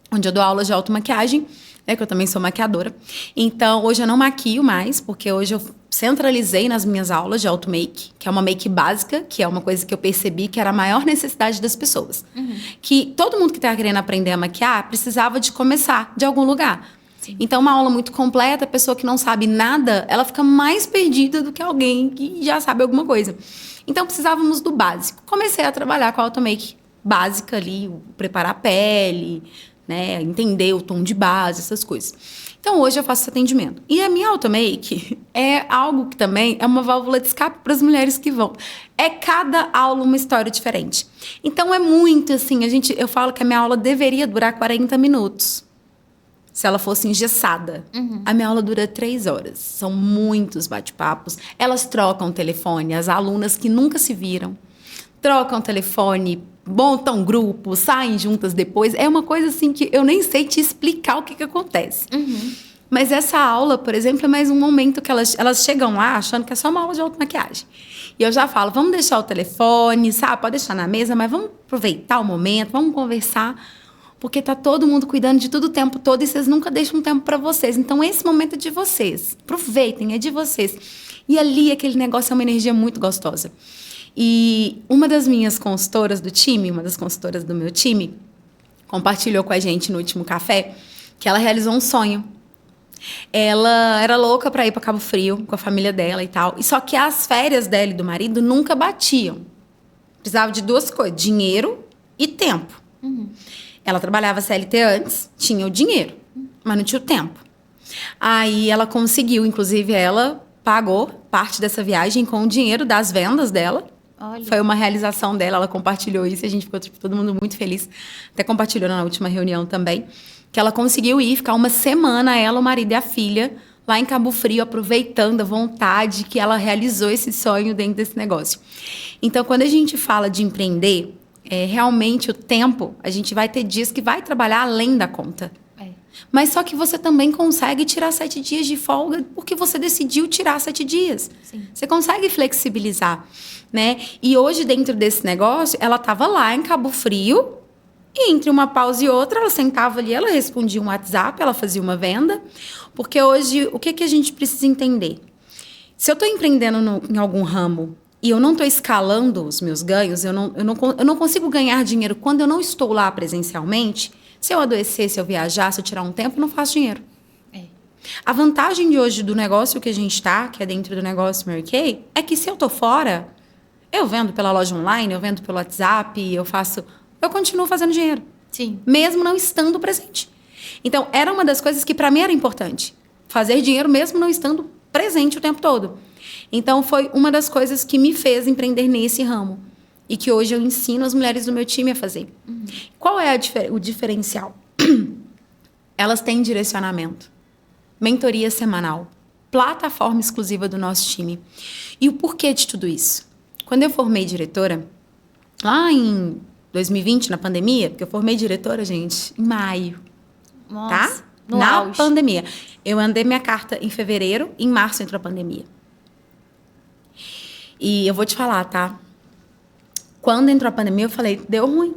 onde eu dou aulas de automaquiagem, que eu também sou maquiadora. Então, hoje eu não maquio mais, porque hoje eu centralizei nas minhas aulas de automake, que é uma make básica, que é uma coisa que eu percebi que era a maior necessidade das pessoas. Uhum. Que todo mundo que estava querendo aprender a maquiar precisava de começar de algum lugar. Sim. Então, uma aula muito completa, a pessoa que não sabe nada, ela fica mais perdida do que alguém que já sabe alguma coisa. Então, precisávamos do básico. Comecei a trabalhar com a automake básica ali, preparar a pele, né, entender o tom de base, essas coisas. Então, hoje eu faço esse atendimento. E a minha automake é algo que também é uma válvula de escape para as mulheres que vão. É cada aula uma história diferente. Então, é muito assim, eu falo que a minha aula deveria durar 40 minutos. Se ela fosse engessada. Uhum. A minha aula dura 3 horas. São muitos bate-papos. Elas trocam telefone, as alunas que nunca se viram. Trocam telefone, montam grupo, saem juntas depois. É uma coisa assim que eu nem sei te explicar o que acontece. Uhum. Mas essa aula, por exemplo, é mais um momento que elas chegam lá achando que é só uma aula de automaquiagem. E eu já falo, vamos deixar o telefone, sabe? Pode deixar na mesa, mas vamos aproveitar o momento, vamos conversar. Porque tá todo mundo cuidando de tudo o tempo todo e vocês nunca deixam um tempo para vocês. Então, esse momento é de vocês. Aproveitem, é de vocês. E ali, aquele negócio é uma energia muito gostosa. E uma das minhas consultoras do time, uma das consultoras do meu time, compartilhou com a gente no último café que ela realizou um sonho. Ela era louca para ir para Cabo Frio com a família dela e tal. E só que as férias dela e do marido nunca batiam. Precisava de 2 coisas, dinheiro e tempo. Uhum. Ela trabalhava CLT antes, tinha o dinheiro, mas não tinha o tempo. Aí ela conseguiu, inclusive ela pagou parte dessa viagem com o dinheiro das vendas dela. Olha. Foi uma realização dela, ela compartilhou isso e a gente ficou todo mundo muito feliz. Até compartilhou na última reunião também, que ela conseguiu ir, ficar uma semana, ela, o marido e a filha, lá em Cabo Frio, aproveitando a vontade que ela realizou esse sonho dentro desse negócio. Então, quando a gente fala de empreender, realmente o tempo, a gente vai ter dias que vai trabalhar além da conta. Mas só que você também consegue tirar 7 dias de folga porque você decidiu tirar 7 dias. Sim. Você consegue flexibilizar, né? E hoje, dentro desse negócio, ela estava lá em Cabo Frio E entre uma pausa e outra, ela sentava ali, ela respondia um WhatsApp, ela fazia uma venda. Porque hoje, o que, que a gente precisa entender? Se eu estou empreendendo em algum ramo e eu não estou escalando os meus ganhos, eu não consigo ganhar dinheiro quando eu não estou lá presencialmente, se eu adoecer, se eu viajar, se eu tirar um tempo, eu não faço dinheiro. A vantagem de hoje do negócio que a gente está, que é dentro do negócio Mary Kay, é que se eu estou fora, eu vendo pela loja online, eu vendo pelo WhatsApp, eu continuo fazendo dinheiro. Sim. Mesmo não estando presente. Então, era uma das coisas que para mim era importante. Fazer dinheiro mesmo não estando presente o tempo todo. Então, foi uma das coisas que me fez empreender nesse ramo. E que hoje eu ensino as mulheres do meu time a fazer. Qual é o diferencial? Elas têm direcionamento. Mentoria semanal. Plataforma exclusiva do nosso time. E o porquê de tudo isso? Quando eu formei diretora, lá em 2020, na pandemia, porque eu formei diretora, gente, em maio. Nossa, Tá? no Na auge. pandemia. Eu mandei minha carta em fevereiro, em março entrou a pandemia. E eu vou te falar, tá? Quando entrou a pandemia, eu falei, deu ruim.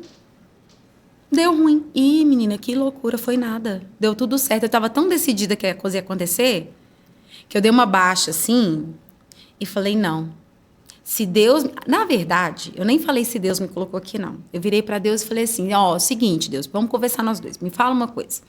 Deu ruim. Ih, menina, que loucura, foi nada. Deu tudo certo. Eu tava tão decidida que a coisa ia acontecer, que eu dei uma baixa, assim, e falei, não. Se Deus... Na verdade, eu nem falei se Deus me colocou aqui, não. Eu virei para Deus e falei assim, ó, seguinte, Deus, vamos conversar nós dois. Me fala uma coisa.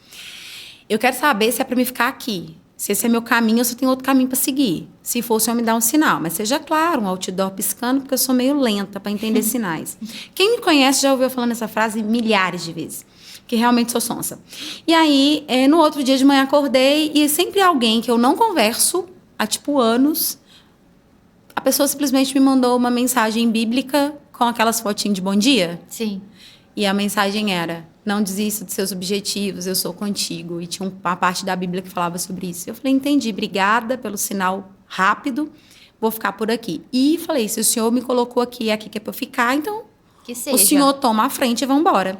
Eu quero saber se é para me ficar aqui. Se esse é meu caminho, ou se eu tenho outro caminho para seguir. Se for, o Senhor me dá um sinal. Mas seja claro, um outdoor piscando, porque eu sou meio lenta para entender sinais. Quem me conhece já ouviu eu falando essa frase milhares de vezes. Que realmente sou sonsa. E aí, no outro dia de manhã, acordei e sempre alguém que eu não converso há, tipo, anos... A pessoa simplesmente me mandou uma mensagem bíblica com aquelas fotinhas de bom dia. Sim. E a mensagem era, não desista dos seus objetivos, eu sou contigo. E tinha uma parte da Bíblia que falava sobre isso. Eu falei, entendi, obrigada pelo sinal rápido, vou ficar por aqui. E falei, se o senhor me colocou aqui que é para eu ficar, então Que seja. o senhor toma a frente e vamos embora.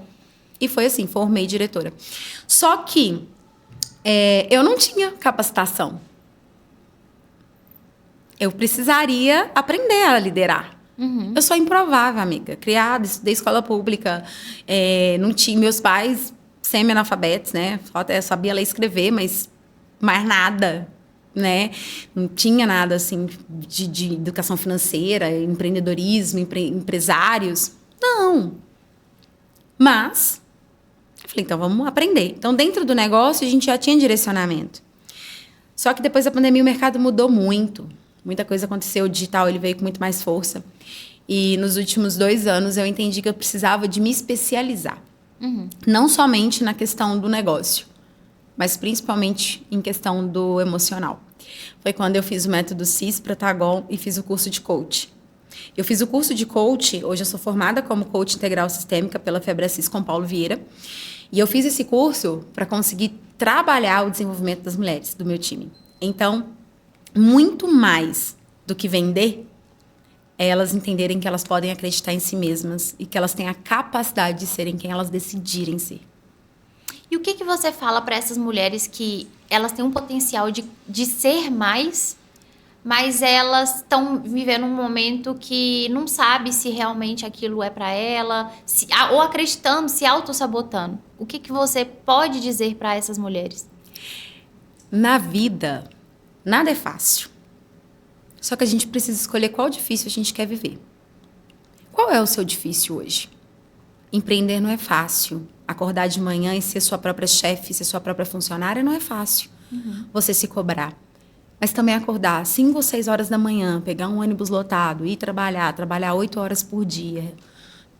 E foi assim, formei diretora. Só que eu não tinha capacitação. Eu precisaria aprender a liderar. Uhum. Eu sou improvável, amiga. Criada, estudei escola pública. Não tinha, meus pais, semi-analfabetos, né? Até sabia ler e escrever, mas mais nada, né? Não tinha nada, assim, de educação financeira, empreendedorismo, empresários. Não. Mas, eu falei, então vamos aprender. Então, dentro do negócio, a gente já tinha direcionamento. Só que depois da pandemia, o mercado mudou muito. Muita coisa aconteceu, o digital ele veio com muito mais força. E nos últimos 2 anos eu entendi que eu precisava de me especializar. Uhum. Não somente na questão do negócio, mas principalmente em questão do emocional. Foi quando eu fiz o método CIS para Tagon e fiz o curso de coach. Eu fiz o curso de coach, hoje eu sou formada como coach integral sistêmica pela Febracis com Paulo Vieira. E eu fiz esse curso para conseguir trabalhar o desenvolvimento das mulheres do meu time. Então, muito mais do que vender, é elas entenderem que elas podem acreditar em si mesmas e que elas têm a capacidade de serem quem elas decidirem ser. E o que você fala para essas mulheres que elas têm um potencial de ser mais, mas elas estão vivendo um momento que não sabe se realmente aquilo é para ela, ou acreditando, se autossabotando? O que você pode dizer para essas mulheres? Na vida, nada é fácil. Só que a gente precisa escolher qual difícil a gente quer viver. Qual é o seu difícil hoje? Empreender não é fácil. Acordar de manhã e ser sua própria chefe, ser sua própria funcionária não é fácil. Uhum. Você se cobrar. Mas também acordar 5 ou 6 horas da manhã, pegar um ônibus lotado, ir trabalhar 8 horas por dia,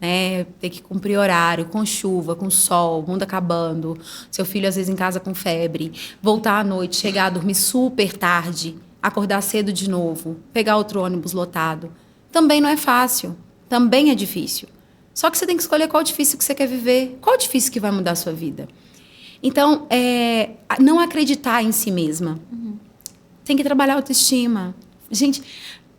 né? Ter que cumprir horário, com chuva, com sol, mundo acabando, seu filho às vezes em casa com febre, voltar à noite, chegar a dormir super tarde, acordar cedo de novo, pegar outro ônibus lotado. Também não é fácil, também é difícil. Só que você tem que escolher qual difícil que você quer viver, qual difícil que vai mudar a sua vida. Então, não acreditar em si mesma. Uhum. Tem que trabalhar a autoestima. Gente,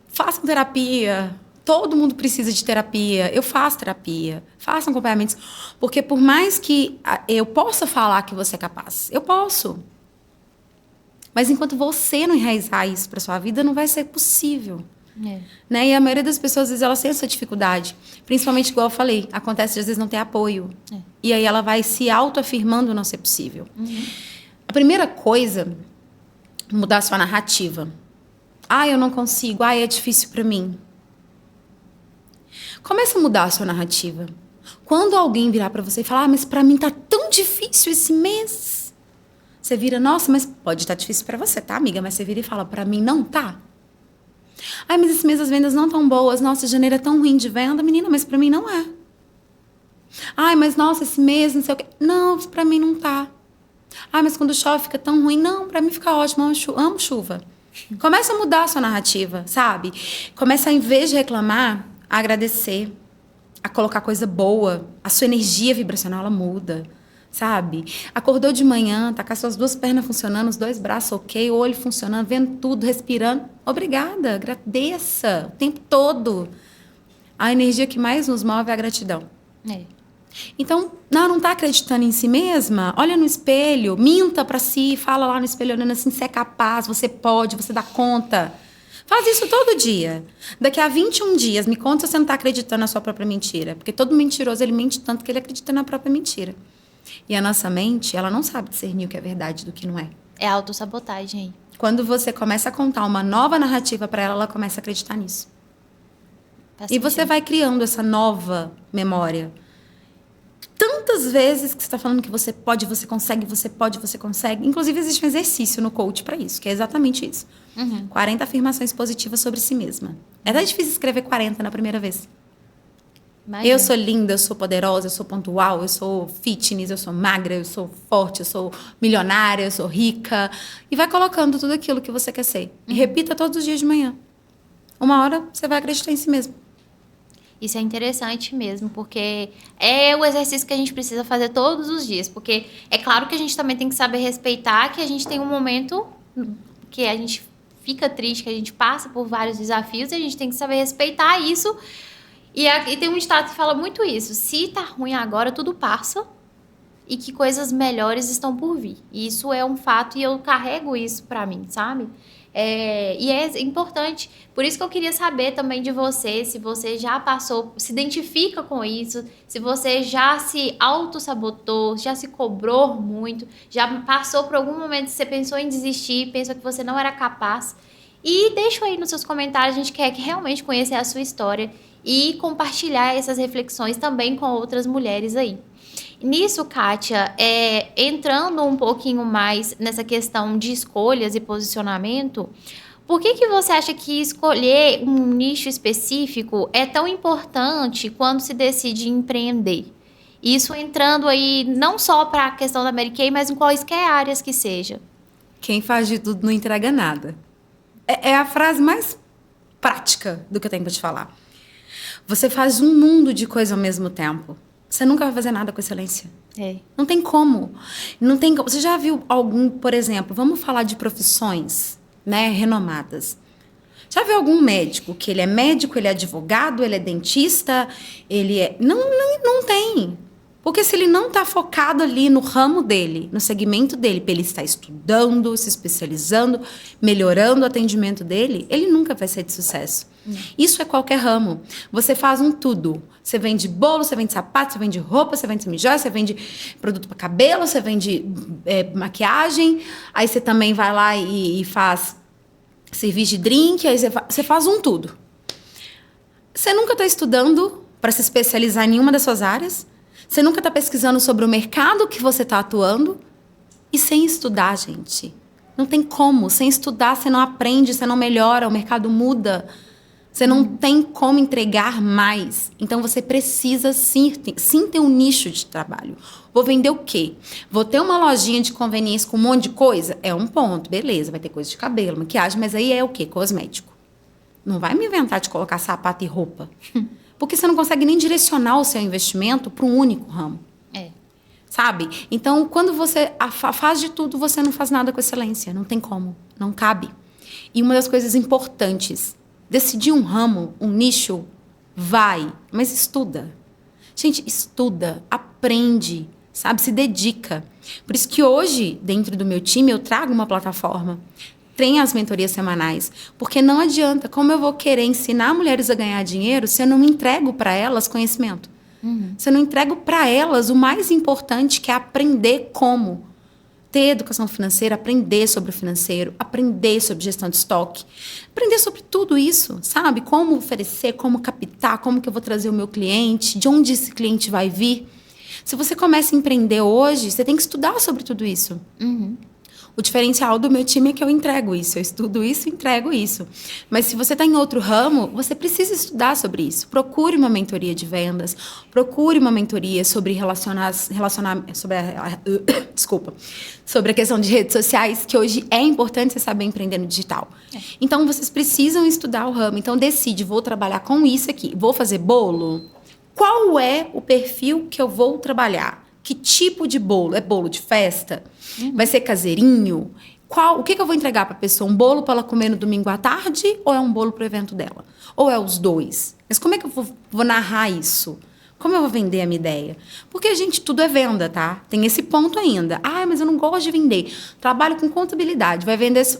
façam terapia. Todo mundo precisa de terapia. Eu faço terapia. Façam acompanhamentos. Porque por mais que eu possa falar que você é capaz, eu posso. Mas enquanto você não enraizar isso para sua vida, não vai ser possível. Né? E a maioria das pessoas, às vezes, elas têm essa dificuldade. Principalmente, igual eu falei, acontece de, às vezes, não ter apoio. E aí ela vai se autoafirmando não ser possível. A primeira coisa, mudar a sua narrativa. Eu não consigo. É difícil para mim. Começa a mudar a sua narrativa. Quando alguém virar para você e falar, mas para mim tá tão difícil esse mês. Você vira, nossa, mas pode estar difícil para você, tá, amiga? Mas você vira e fala, para mim não tá. Mas esse mês as vendas não tão boas. Nossa, janeiro é tão ruim de venda, menina, mas para mim não é. Mas nossa, esse mês não sei o quê. Não, para mim não tá. Mas quando chove fica tão ruim. Não, para mim fica ótimo, amo chuva. Começa a mudar a sua narrativa, sabe? Começa, em vez de reclamar, a agradecer, a colocar coisa boa. A sua energia vibracional, ela muda, sabe? Acordou de manhã, tá com as suas 2 pernas funcionando, os 2 braços ok, o olho funcionando, vendo tudo, respirando. Obrigada, agradeça o tempo todo. A energia que mais nos move é a gratidão. Então, não tá acreditando em si mesma? Olha no espelho, minta pra si, fala lá no espelho, olhando assim, você é capaz, você pode, você dá conta. Faz isso todo dia. Daqui a 21 dias, me conta se você não tá acreditando na sua própria mentira. Porque todo mentiroso, ele mente tanto que ele acredita na própria mentira. E a nossa mente, ela não sabe discernir o que é verdade do que não é. É autossabotagem. Quando você começa a contar uma nova narrativa pra ela começa a acreditar nisso. E você vai criando essa nova memória. Tantas vezes que você está falando que você pode, você consegue, você pode, você consegue. Inclusive, existe um exercício no coach para isso, que é exatamente isso. 40 afirmações positivas sobre si mesma. É até difícil escrever 40 na primeira vez. Imagina. Eu sou linda, eu sou poderosa, eu sou pontual, eu sou fitness, eu sou magra, eu sou forte, eu sou milionária, eu sou rica. E vai colocando tudo aquilo que você quer ser. E repita todos os dias de manhã. Uma hora você vai acreditar em si mesmo. Isso é interessante mesmo, porque é o exercício que a gente precisa fazer todos os dias. Porque é claro que a gente também tem que saber respeitar que a gente tem um momento que a gente fica triste, que a gente passa por vários desafios e a gente tem que saber respeitar isso. E tem um ditado que fala muito isso. Se tá ruim agora, tudo passa e que coisas melhores estão por vir. E isso é um fato e eu carrego isso pra mim, sabe? E é importante, por isso que eu queria saber também de você, se você já passou, se identifica com isso, se você já se auto-sabotou, já se cobrou muito, já passou por algum momento que você pensou em desistir, pensou que você não era capaz. E deixa aí nos seus comentários, a gente quer realmente conhecer a sua história e compartilhar essas reflexões também com outras mulheres aí. Nisso, Kátia, entrando um pouquinho mais nessa questão de escolhas e posicionamento, por que você acha que escolher um nicho específico é tão importante quando se decide empreender? Isso entrando aí não só para a questão da Mary Kay, mas em quaisquer áreas que seja. Quem faz de tudo não entrega nada. É a frase mais prática do que eu tenho para te falar. Você faz um mundo de coisa ao mesmo tempo. Você nunca vai fazer nada com excelência. Não tem como. Não tem como. Você já viu algum, por exemplo, vamos falar de profissões, né, renomadas. Já viu algum médico que ele é médico, ele é advogado, ele é dentista, ele é... Não tem. Porque se ele não está focado ali no ramo dele, no segmento dele, para ele estar estudando, se especializando, melhorando o atendimento dele, ele nunca vai ser de sucesso. Isso é qualquer ramo. Você faz um tudo. Você vende bolo, você vende sapato, você vende roupa, você vende semijoia, você vende produto para cabelo, você vende maquiagem. Aí você também vai lá e faz serviço de drink, aí você faz um tudo. Você nunca está estudando para se especializar em nenhuma das suas áreas. Você nunca está pesquisando sobre o mercado que você está atuando. E sem estudar, gente. Não tem como. Sem estudar, você não aprende, você não melhora, o mercado muda. Você não tem como entregar mais. Então, você precisa sim ter um nicho de trabalho. Vou vender o quê? Vou ter uma lojinha de conveniência com um monte de coisa? É um ponto, beleza. Vai ter coisa de cabelo, maquiagem, mas aí é o quê? Cosmético. Não vai me inventar de colocar sapato e roupa. Porque você não consegue nem direcionar o seu investimento para um único ramo. Sabe? Então, quando você faz de tudo, você não faz nada com excelência. Não tem como. Não cabe. E uma das coisas importantes... Decidir um ramo, um nicho, vai, mas estuda. Gente, estuda, aprende, sabe? Se dedica. Por isso que hoje, dentro do meu time, eu trago uma plataforma tem as mentorias semanais. Porque não adianta, como eu vou querer ensinar mulheres a ganhar dinheiro se eu não entrego para elas conhecimento? Se eu não entrego para elas o mais importante, que é aprender como ter educação financeira, aprender sobre o financeiro, aprender sobre gestão de estoque, aprender sobre tudo isso, sabe? Como oferecer, como captar, como que eu vou trazer o meu cliente, de onde esse cliente vai vir. Se você começa a empreender hoje, você tem que estudar sobre tudo isso. O diferencial do meu time é que eu entrego isso, eu estudo isso e entrego isso. Mas se você está em outro ramo, você precisa estudar sobre isso. Procure uma mentoria de vendas, procure uma mentoria sobre sobre a questão de redes sociais, que hoje é importante você saber empreender no digital. Então, vocês precisam estudar o ramo. Então, decide, vou trabalhar com isso aqui. Vou fazer bolo? Qual é o perfil que eu vou trabalhar? Que tipo de bolo? É bolo de festa? Vai ser caseirinho? O que eu vou entregar para a pessoa? Um bolo para ela comer no domingo à tarde? Ou é um bolo para o evento dela? Ou é os dois? Mas como é que eu vou narrar isso? Como eu vou vender a minha ideia? Porque, gente, tudo é venda, tá? Tem esse ponto ainda. Ah, mas eu não gosto de vender. Trabalho com contabilidade.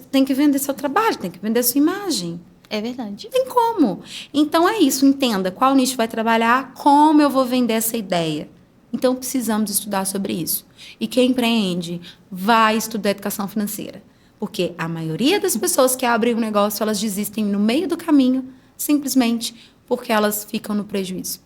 Tem que vender seu trabalho, tem que vender sua imagem. É verdade. Não tem como. Então, é isso. Entenda qual nicho vai trabalhar, como eu vou vender essa ideia. Então, precisamos estudar sobre isso. E quem empreende vai estudar educação financeira. Porque a maioria das pessoas que abrem um negócio, elas desistem no meio do caminho, simplesmente porque elas ficam no prejuízo.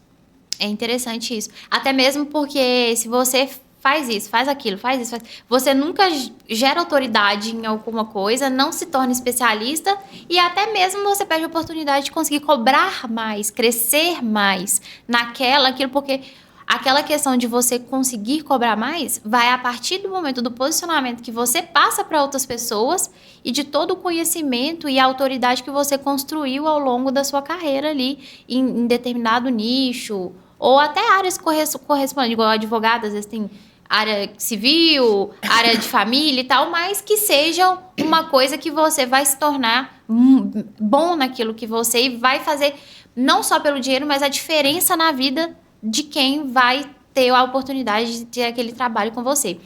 É interessante isso. Até mesmo porque se você faz isso, faz aquilo, faz isso, você nunca gera autoridade em alguma coisa, não se torna especialista e até mesmo você perde a oportunidade de conseguir cobrar mais, crescer mais aquilo, porque aquela questão de você conseguir cobrar mais vai a partir do momento do posicionamento que você passa para outras pessoas e de todo o conhecimento e a autoridade que você construiu ao longo da sua carreira ali em determinado nicho ou até áreas correspondentes, igual advogado, às vezes tem área civil, área de família e tal, mas que sejam uma coisa que você vai se tornar bom naquilo que você e vai fazer não só pelo dinheiro, mas a diferença na vida de quem vai ter a oportunidade de ter aquele trabalho com você.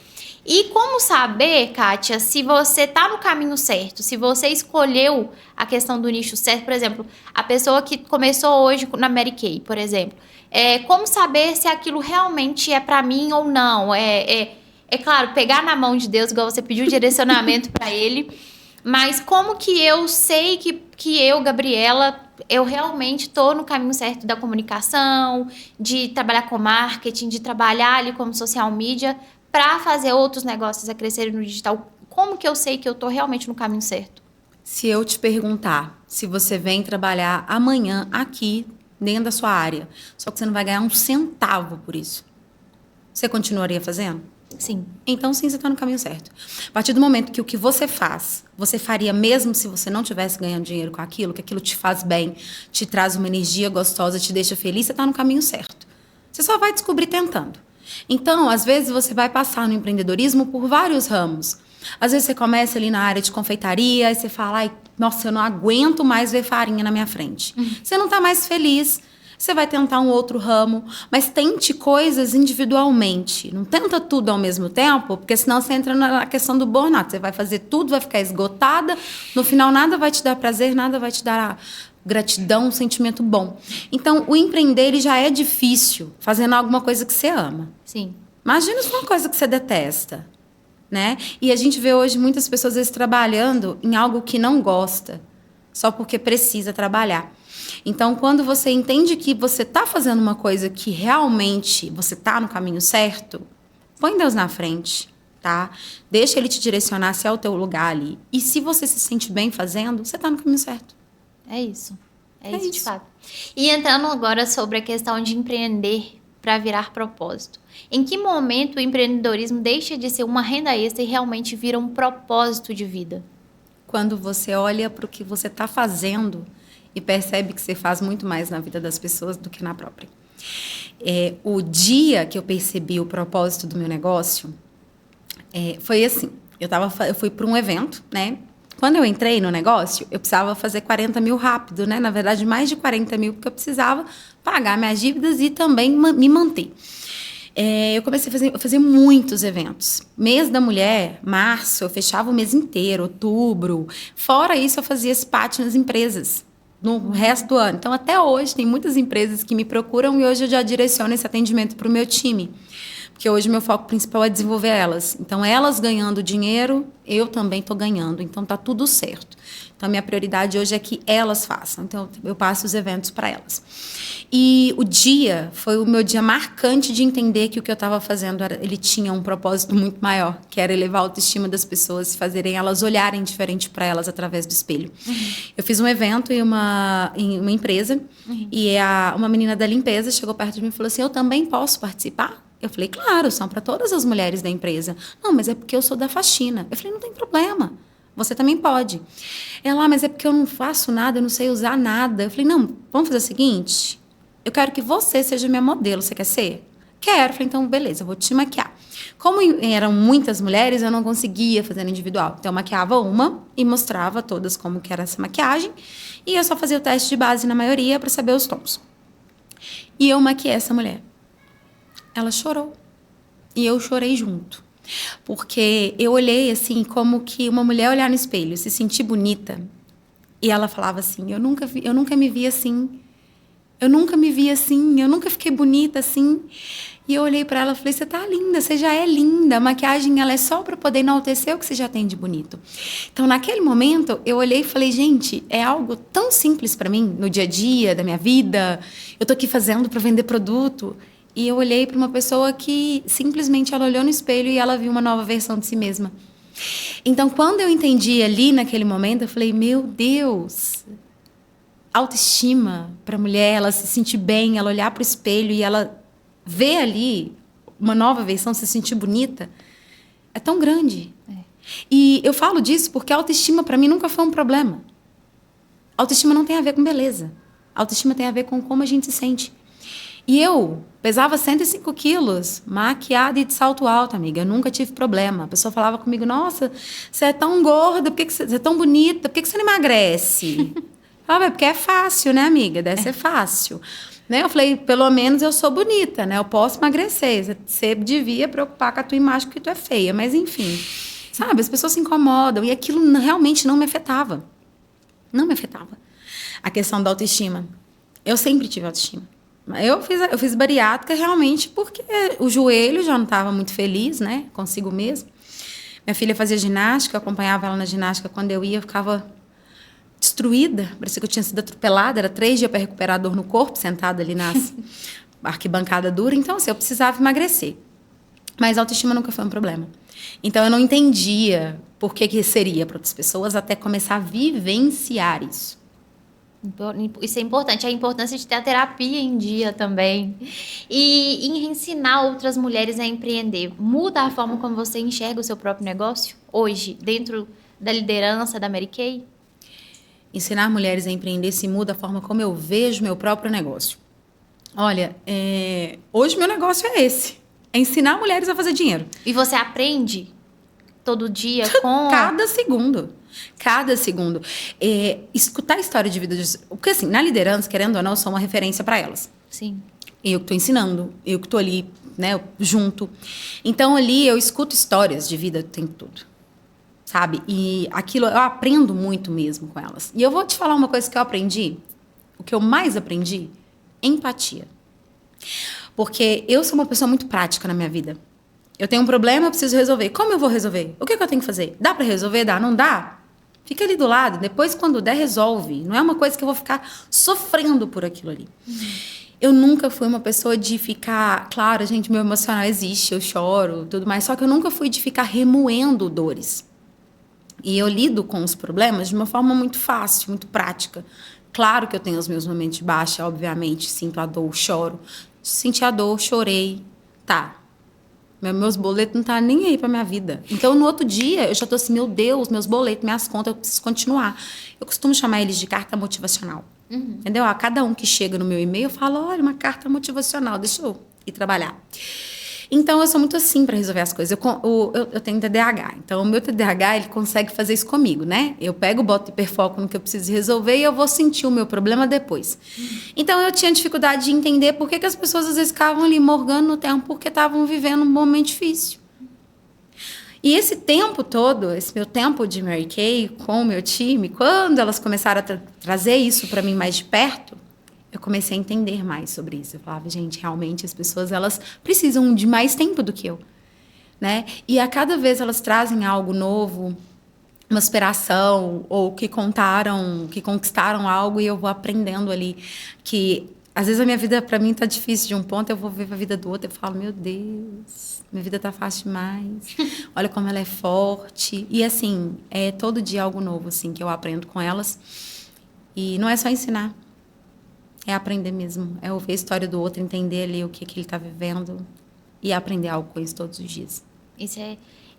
E como saber, Kátia, se você está no caminho certo, se você escolheu a questão do nicho certo, por exemplo, a pessoa que começou hoje na Mary Kay, por exemplo, como saber se aquilo realmente é para mim ou não? É claro, pegar na mão de Deus, igual você pediu direcionamento para ele, mas como que eu sei que eu, Gabriela, eu realmente estou no caminho certo da comunicação, de trabalhar com marketing, de trabalhar ali como social media para fazer outros negócios a crescerem no digital? Como que eu sei que eu estou realmente no caminho certo? Se eu te perguntar se você vem trabalhar amanhã aqui dentro da sua área, só que você não vai ganhar um centavo por isso, você continuaria fazendo? Sim. Então, sim, você está no caminho certo. A partir do momento que o que você faz, você faria mesmo se você não estivesse ganhando dinheiro com aquilo, que aquilo te faz bem, te traz uma energia gostosa, te deixa feliz, você está no caminho certo. Você só vai descobrir tentando. Então, às vezes, você vai passar no empreendedorismo por vários ramos. Às vezes, você começa ali na área de confeitaria e você fala, ai, nossa, eu não aguento mais ver farinha na minha frente. Você não está mais feliz. Você vai tentar um outro ramo, mas tente coisas individualmente. Não tenta tudo ao mesmo tempo, porque senão você entra na questão do burnout. Você vai fazer tudo, vai ficar esgotada. No final, nada vai te dar prazer, nada vai te dar gratidão, um sentimento bom. Então, o empreender ele já é difícil, fazendo alguma coisa que você ama. Sim. Imagina se uma coisa que você detesta, né? E a gente vê hoje muitas pessoas, às vezes, trabalhando em algo que não gosta, só porque precisa trabalhar. Então, quando você entende que você está fazendo uma coisa que realmente você está no caminho certo, põe Deus na frente, tá? Deixa Ele te direcionar se é o teu lugar ali. E se você se sente bem fazendo, você está no caminho certo. É isso. É isso de fato. E entrando agora sobre a questão de empreender para virar propósito. Em que momento o empreendedorismo deixa de ser uma renda extra e realmente vira um propósito de vida? Quando você olha para o que você está fazendo e percebe que você faz muito mais na vida das pessoas do que na própria. O dia que eu percebi o propósito do meu negócio, foi assim. Eu fui para um evento, né? Quando eu entrei no negócio, eu precisava fazer 40 mil rápido, né? Na verdade, mais de 40 mil, porque eu precisava pagar minhas dívidas e também me manter. Eu comecei a fazer muitos eventos. Mês da mulher, março, eu fechava o mês inteiro, outubro. Fora isso, eu fazia SPAT nas empresas no resto do ano. Então, até hoje, tem muitas empresas que me procuram e hoje eu já direciono esse atendimento para o meu time. Porque hoje meu foco principal é desenvolver elas. Então, elas ganhando dinheiro, eu também estou ganhando. Então, tá tudo certo. Então, a minha prioridade hoje é que elas façam. Então, eu passo os eventos para elas. E o dia foi o meu dia marcante de entender que o que eu estava fazendo, ele tinha um propósito muito maior, que era elevar a autoestima das pessoas e fazerem elas olharem diferente para elas através do espelho. Eu fiz um evento em uma empresa e uma menina da limpeza chegou perto de mim e falou assim, eu também posso participar? Eu falei, claro, são para todas as mulheres da empresa. Não, mas é porque eu sou da faxina. Eu falei, não tem problema, você também pode. Ela, mas é porque eu não faço nada, eu não sei usar nada. Eu falei, não, vamos fazer o seguinte, eu quero que você seja minha modelo, você quer ser? Quero. Eu falei, então beleza, eu vou te maquiar. Como eram muitas mulheres, eu não conseguia fazer no individual. Então eu maquiava uma e mostrava a todas como que era essa maquiagem. E eu só fazia o teste de base na maioria para saber os tons. E eu maquiei essa mulher. Ela chorou. E eu chorei junto. Porque eu olhei assim, como que uma mulher olhar no espelho, se sentir bonita. E ela falava assim, eu nunca me vi assim. Eu nunca me vi assim, eu nunca fiquei bonita assim. E eu olhei para ela e falei, você tá linda, você já é linda. A maquiagem, ela é só para poder enaltecer o que você já tem de bonito. Então, naquele momento, eu olhei e falei, gente, é algo tão simples para mim, no dia a dia, da minha vida. Eu tô aqui fazendo para vender produto. E eu olhei para uma pessoa que simplesmente ela olhou no espelho e ela viu uma nova versão de si mesma. Então, quando eu entendi ali naquele momento, eu falei, meu Deus, autoestima para a mulher, ela se sentir bem, ela olhar para o espelho e ela ver ali uma nova versão, se sentir bonita, é tão grande. E eu falo disso porque a autoestima para mim nunca foi um problema. Autoestima não tem a ver com beleza. Autoestima tem a ver com como a gente se sente. E eu pesava 105 quilos, maquiada e de salto alto, amiga. Eu nunca tive problema. A pessoa falava comigo, nossa, você é tão gorda, por que você é tão bonita, por que você não emagrece? Ah, porque é fácil, né, amiga? Deve ser fácil. Né? Eu falei, pelo menos eu sou bonita, né? Eu posso emagrecer. Você devia preocupar com a tua imagem porque tu é feia. Mas, enfim, sabe? As pessoas se incomodam. E aquilo realmente não me afetava. Não me afetava. A questão da autoestima. Eu sempre tive autoestima. Eu fiz bariátrica realmente porque o joelho já não estava muito feliz, né? Consigo mesmo. Minha filha fazia ginástica, eu acompanhava ela na ginástica. Quando eu ia, eu ficava destruída. Parecia que eu tinha sido atropelada. Era 3 dias para recuperar a dor no corpo, sentada ali na arquibancada dura. Então, assim, eu precisava emagrecer. Mas a autoestima nunca foi um problema. Então, eu não entendia por que seria para outras pessoas até começar a vivenciar isso. Isso é importante, a importância de ter a terapia em dia também. E em ensinar outras mulheres a empreender, muda a forma como você enxerga o seu próprio negócio hoje, dentro da liderança da Mary Kay? Ensinar mulheres a empreender se muda a forma como eu vejo meu próprio negócio. Olha, hoje meu negócio é esse. É ensinar mulheres a fazer dinheiro. E você aprende todo dia com... Cada segundo. Cada segundo. Escutar a história de vida... Porque assim, na liderança, querendo ou não, eu sou uma referência para elas. Sim. Eu que estou ensinando, eu que estou ali, né, junto. Então, ali, eu escuto histórias de vida o tempo todo. Sabe? E aquilo, eu aprendo muito mesmo com elas. E eu vou te falar uma coisa que eu aprendi. O que eu mais aprendi? Empatia. Porque eu sou uma pessoa muito prática na minha vida. Eu tenho um problema, eu preciso resolver. Como eu vou resolver? O que eu tenho que fazer? Dá para resolver? Dá? Não dá? Fica ali do lado. Depois, quando der, resolve. Não é uma coisa que eu vou ficar sofrendo por aquilo ali. Eu nunca fui uma pessoa de ficar... Claro, gente, meu emocional existe, eu choro, tudo mais. Só que eu nunca fui de ficar remoendo dores. E eu lido com os problemas de uma forma muito fácil, muito prática. Claro que eu tenho os meus momentos de baixa, obviamente. Sinto a dor, choro. Senti a dor, chorei. Tá. Meus boletos não estão nem aí para minha vida. Então, no outro dia, eu já estou assim, meu Deus, meus boletos, minhas contas, eu preciso continuar. Eu costumo chamar eles de carta motivacional. Entendeu? A cada um que chega no meu e-mail, eu falo, olha, uma carta motivacional, deixa eu ir trabalhar. Então, eu sou muito assim para resolver as coisas. Eu tenho TDAH. Então, o meu TDAH, ele consegue fazer isso comigo, né? Eu pego, boto hiperfoco no que eu preciso resolver e eu vou sentir o meu problema depois. Então, eu tinha dificuldade de entender por que as pessoas, às vezes, ficavam ali morgando no tempo porque estavam vivendo um momento difícil. E esse tempo todo, esse meu tempo de Mary Kay com o meu time, quando elas começaram a trazer isso para mim mais de perto, eu comecei a entender mais sobre isso. Eu falava, gente, realmente as pessoas, elas precisam de mais tempo do que eu, né? E a cada vez elas trazem algo novo, uma inspiração, ou que contaram, que conquistaram algo, e eu vou aprendendo ali que às vezes a minha vida para mim tá difícil de um ponto, eu vou ver a vida do outro, eu falo, meu Deus, minha vida tá fácil demais. Olha como ela é forte. E assim, é todo dia algo novo assim que eu aprendo com elas. E não é só ensinar. É aprender mesmo, é ouvir a história do outro, entender ali o que ele está vivendo e aprender algo com isso todos os dias. Isso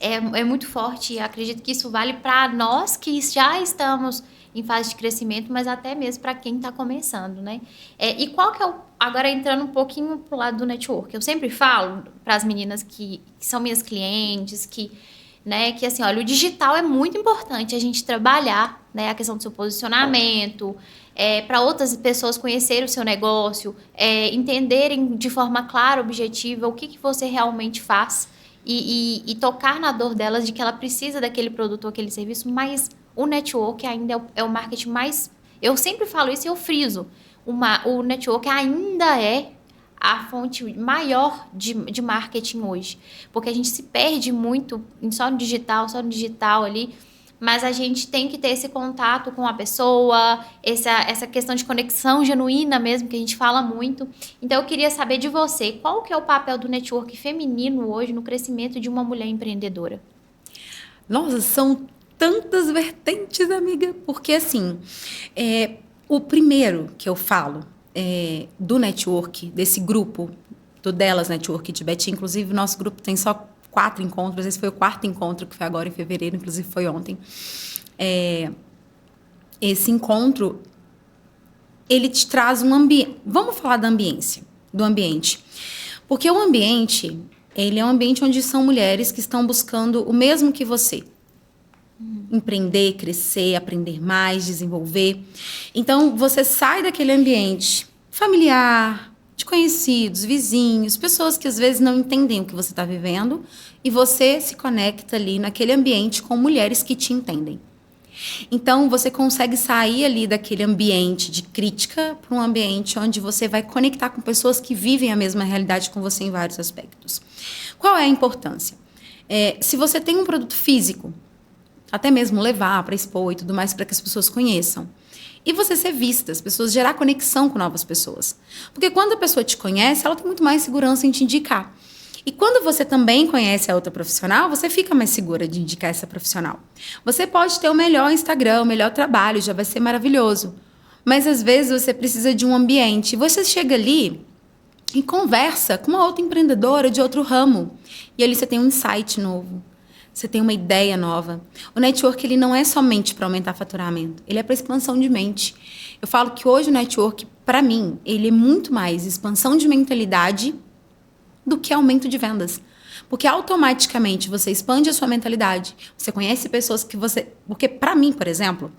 é muito forte e acredito que isso vale para nós que já estamos em fase de crescimento, mas até mesmo para quem está começando, né? E qual que é o... Agora, entrando um pouquinho pro lado do network, eu sempre falo para as meninas que são minhas clientes, né, que assim, olha, o digital é muito importante a gente trabalhar, né, a questão do seu posicionamento, para outras pessoas conhecerem o seu negócio, entenderem de forma clara, objetiva, o que você realmente faz e tocar na dor delas de que ela precisa daquele produto ou aquele serviço, mas o network ainda é o marketing mais... Eu sempre falo isso e eu friso. O network ainda é a fonte maior de marketing hoje. Porque a gente se perde muito só no digital ali, mas a gente tem que ter esse contato com a pessoa, essa questão de conexão genuína mesmo, que a gente fala muito. Então, eu queria saber de você, qual que é o papel do network feminino hoje no crescimento de uma mulher empreendedora? Nossa, são tantas vertentes, amiga, porque assim, o primeiro que eu falo do network, desse grupo, do Delas Network de Betim, inclusive o nosso grupo tem só 4 encontros, esse foi o 4º encontro, que foi agora em fevereiro, inclusive foi ontem. Esse encontro, ele te traz um ambiente... Vamos falar da ambiência, do ambiente. Porque o ambiente, ele é um ambiente onde são mulheres que estão buscando o mesmo que você. Empreender, crescer, aprender mais, desenvolver. Então, você sai daquele ambiente familiar, de conhecidos, vizinhos, pessoas que às vezes não entendem o que você está vivendo, e você se conecta ali naquele ambiente com mulheres que te entendem. Então, você consegue sair ali daquele ambiente de crítica para um ambiente onde você vai conectar com pessoas que vivem a mesma realidade com você em vários aspectos. Qual é a importância? Se você tem um produto físico, até mesmo levar para expor e tudo mais, para que as pessoas conheçam. E você ser vista, as pessoas gerar conexão com novas pessoas. Porque quando a pessoa te conhece, ela tem muito mais segurança em te indicar. E quando você também conhece a outra profissional, você fica mais segura de indicar essa profissional. Você pode ter o melhor Instagram, o melhor trabalho, já vai ser maravilhoso. Mas às vezes você precisa de um ambiente. Você chega ali e conversa com uma outra empreendedora de outro ramo. E ali você tem um insight novo. Você tem uma ideia nova. O network, ele não é somente para aumentar faturamento, ele é para expansão de mente. Eu falo que hoje o network, para mim, ele é muito mais expansão de mentalidade do que aumento de vendas. Porque automaticamente você expande a sua mentalidade, você conhece pessoas que você... Porque para mim, por exemplo,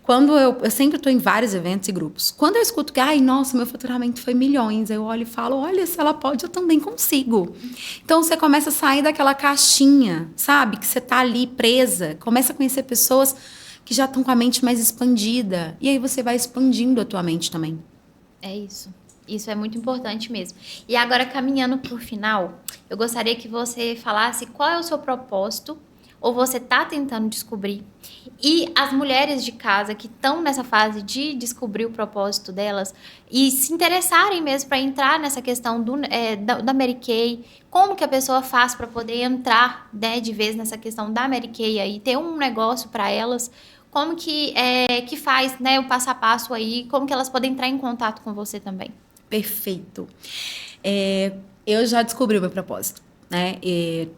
quando eu sempre estou em vários eventos e grupos, quando eu escuto que, ai, nossa, meu faturamento foi milhões, eu olho e falo, olha, se ela pode, eu também consigo. Então você começa a sair daquela caixinha, sabe? Que você tá ali presa, começa a conhecer pessoas que já estão com a mente mais expandida, e aí você vai expandindo a tua mente também. É isso. Isso é muito importante mesmo. E agora, caminhando para o final, eu gostaria que você falasse qual é o seu propósito, ou você está tentando descobrir. E as mulheres de casa que estão nessa fase de descobrir o propósito delas e se interessarem mesmo para entrar nessa questão da Mary Kay, como que a pessoa faz para poder entrar, né, de vez nessa questão da Mary Kay aí, ter um negócio para elas, como que faz, né, o passo a passo aí, como que elas podem entrar em contato com você também. Perfeito. Eu já descobri o meu propósito, né?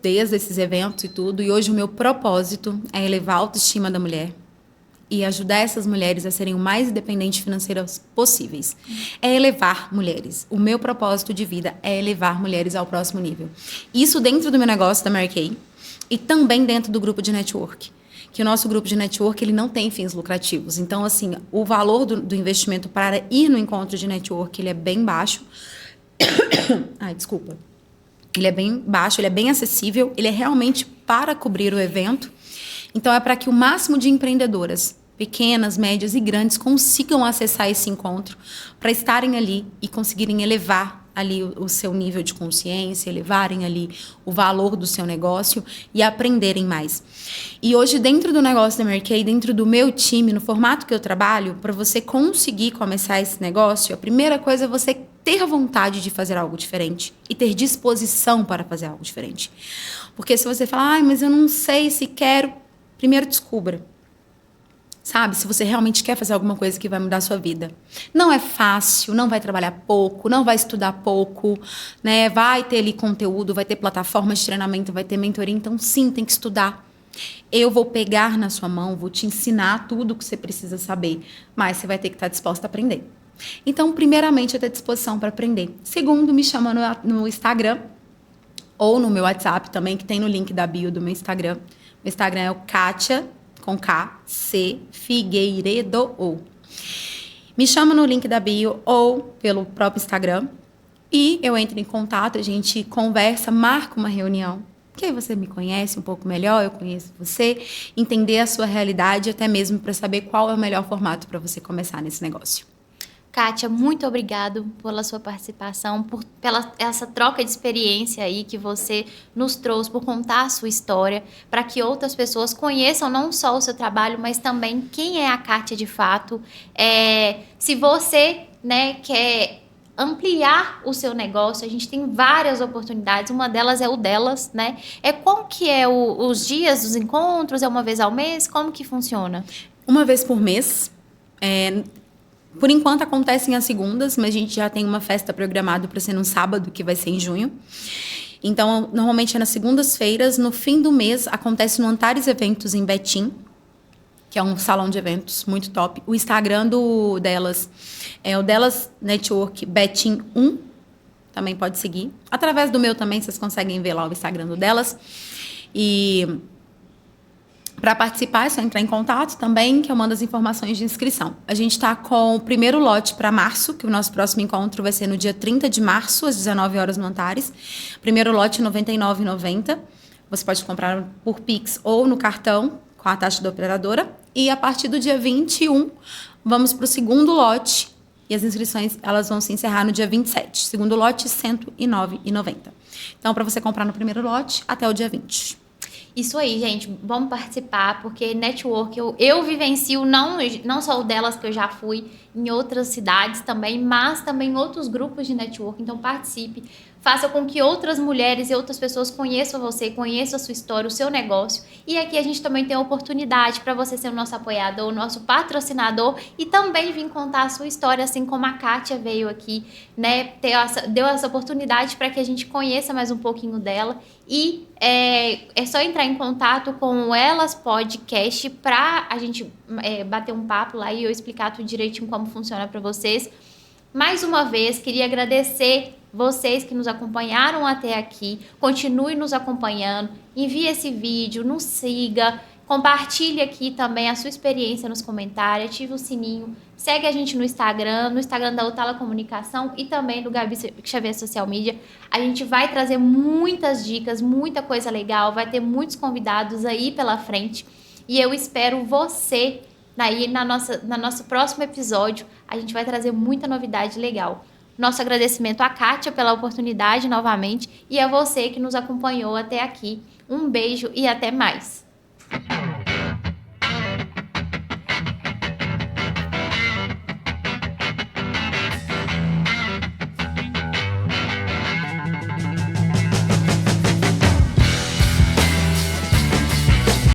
Desde esses eventos e tudo. E hoje o meu propósito é elevar a autoestima da mulher e ajudar essas mulheres a serem o mais independentes financeiras possíveis. É elevar mulheres. O meu propósito de vida é elevar mulheres ao próximo nível. Isso dentro do meu negócio da Mary Kay e também dentro do grupo de network. Que o nosso grupo de network, ele não tem fins lucrativos. Então, assim, o valor do investimento para ir no encontro de network, ele é bem baixo. Ai, desculpa. Ele é bem baixo, ele é bem acessível, ele é realmente para cobrir o evento. Então, é para que o máximo de empreendedoras, pequenas, médias e grandes, consigam acessar esse encontro para estarem ali e conseguirem elevar ali o seu nível de consciência, elevarem ali o valor do seu negócio e aprenderem mais. E hoje, dentro do negócio da Mary Kay, dentro do meu time, no formato que eu trabalho, para você conseguir começar esse negócio, a primeira coisa é você ter vontade de fazer algo diferente e ter disposição para fazer algo diferente. Porque se você falar, mas eu não sei se quero, primeiro descubra. Sabe? Se você realmente quer fazer alguma coisa que vai mudar a sua vida. Não é fácil, não vai trabalhar pouco, não vai estudar pouco, né? Vai ter ali conteúdo, vai ter plataformas de treinamento, vai ter mentoria. Então, sim, tem que estudar. Eu vou pegar na sua mão, vou te ensinar tudo o que você precisa saber, mas você vai ter que estar disposta a aprender. Então, primeiramente, é ter disposição para aprender. Segundo, me chama no Instagram ou no meu WhatsApp também, que tem no link da bio do meu Instagram. Meu Instagram é o Kátia, com K, C, Figueiredo. Me chama no link da bio ou pelo próprio Instagram e eu entro em contato, a gente conversa, marca uma reunião. Que aí você me conhece um pouco melhor, eu conheço você, entender a sua realidade, até mesmo para saber qual é o melhor formato para você começar nesse negócio. Kátia, muito obrigado pela sua participação, pela essa troca de experiência aí que você nos trouxe, por contar a sua história, para que outras pessoas conheçam não só o seu trabalho, mas também quem é a Kátia de fato. Se você, né, quer ampliar o seu negócio, a gente tem várias oportunidades, uma delas é o delas, né? Como que é os dias dos encontros? É uma vez ao mês? Como que funciona? Uma vez por mês. Por enquanto acontecem as segundas, mas a gente já tem uma festa programada para ser no sábado, que vai ser em junho. Então, normalmente é nas segundas-feiras. No fim do mês, acontece no Antares Eventos em Betim, que é um salão de eventos muito top. O Instagram delas é o Delas Network Betim 1. Também pode seguir. Através do meu também, vocês conseguem ver lá o Instagram do Delas. E para participar, é só entrar em contato também, que eu mando as informações de inscrição. A gente está com o primeiro lote para março, que o nosso próximo encontro vai ser no dia 30 de março, às 19 horas no Antares. Primeiro lote, R$ 99,90. Você pode comprar por Pix ou no cartão, com a taxa da operadora. E a partir do dia 21, vamos para o segundo lote. E as inscrições elas vão se encerrar no dia 27. Segundo lote, R$ 109,90. Então, para você comprar no primeiro lote, até o dia 20. Isso aí, gente, vamos participar, porque network eu vivencio não só o delas, que eu já fui em outras cidades também, mas também em outros grupos de network. Então participe, faça com que outras mulheres e outras pessoas conheçam você, conheçam a sua história, o seu negócio. E aqui a gente também tem a oportunidade para você ser o nosso apoiador, o nosso patrocinador e também vir contar a sua história, assim como a Kátia veio aqui, né? Deu essa oportunidade para que a gente conheça mais um pouquinho dela. E é só entrar em contato com o Elas Podcast para a gente bater um papo lá e eu explicar tudo direitinho como funciona para vocês. Mais uma vez, queria agradecer vocês que nos acompanharam até aqui. Continue nos acompanhando, envie esse vídeo, nos siga, compartilhe aqui também a sua experiência nos comentários, ative o sininho, segue a gente no Instagram da Otala Comunicação e também do Gabi Xavier Social Media. A gente vai trazer muitas dicas, muita coisa legal, vai ter muitos convidados aí pela frente e eu espero você aí no nosso próximo episódio. A gente vai trazer muita novidade legal. Nosso agradecimento à Kátia pela oportunidade novamente e a você que nos acompanhou até aqui. Um beijo e até mais!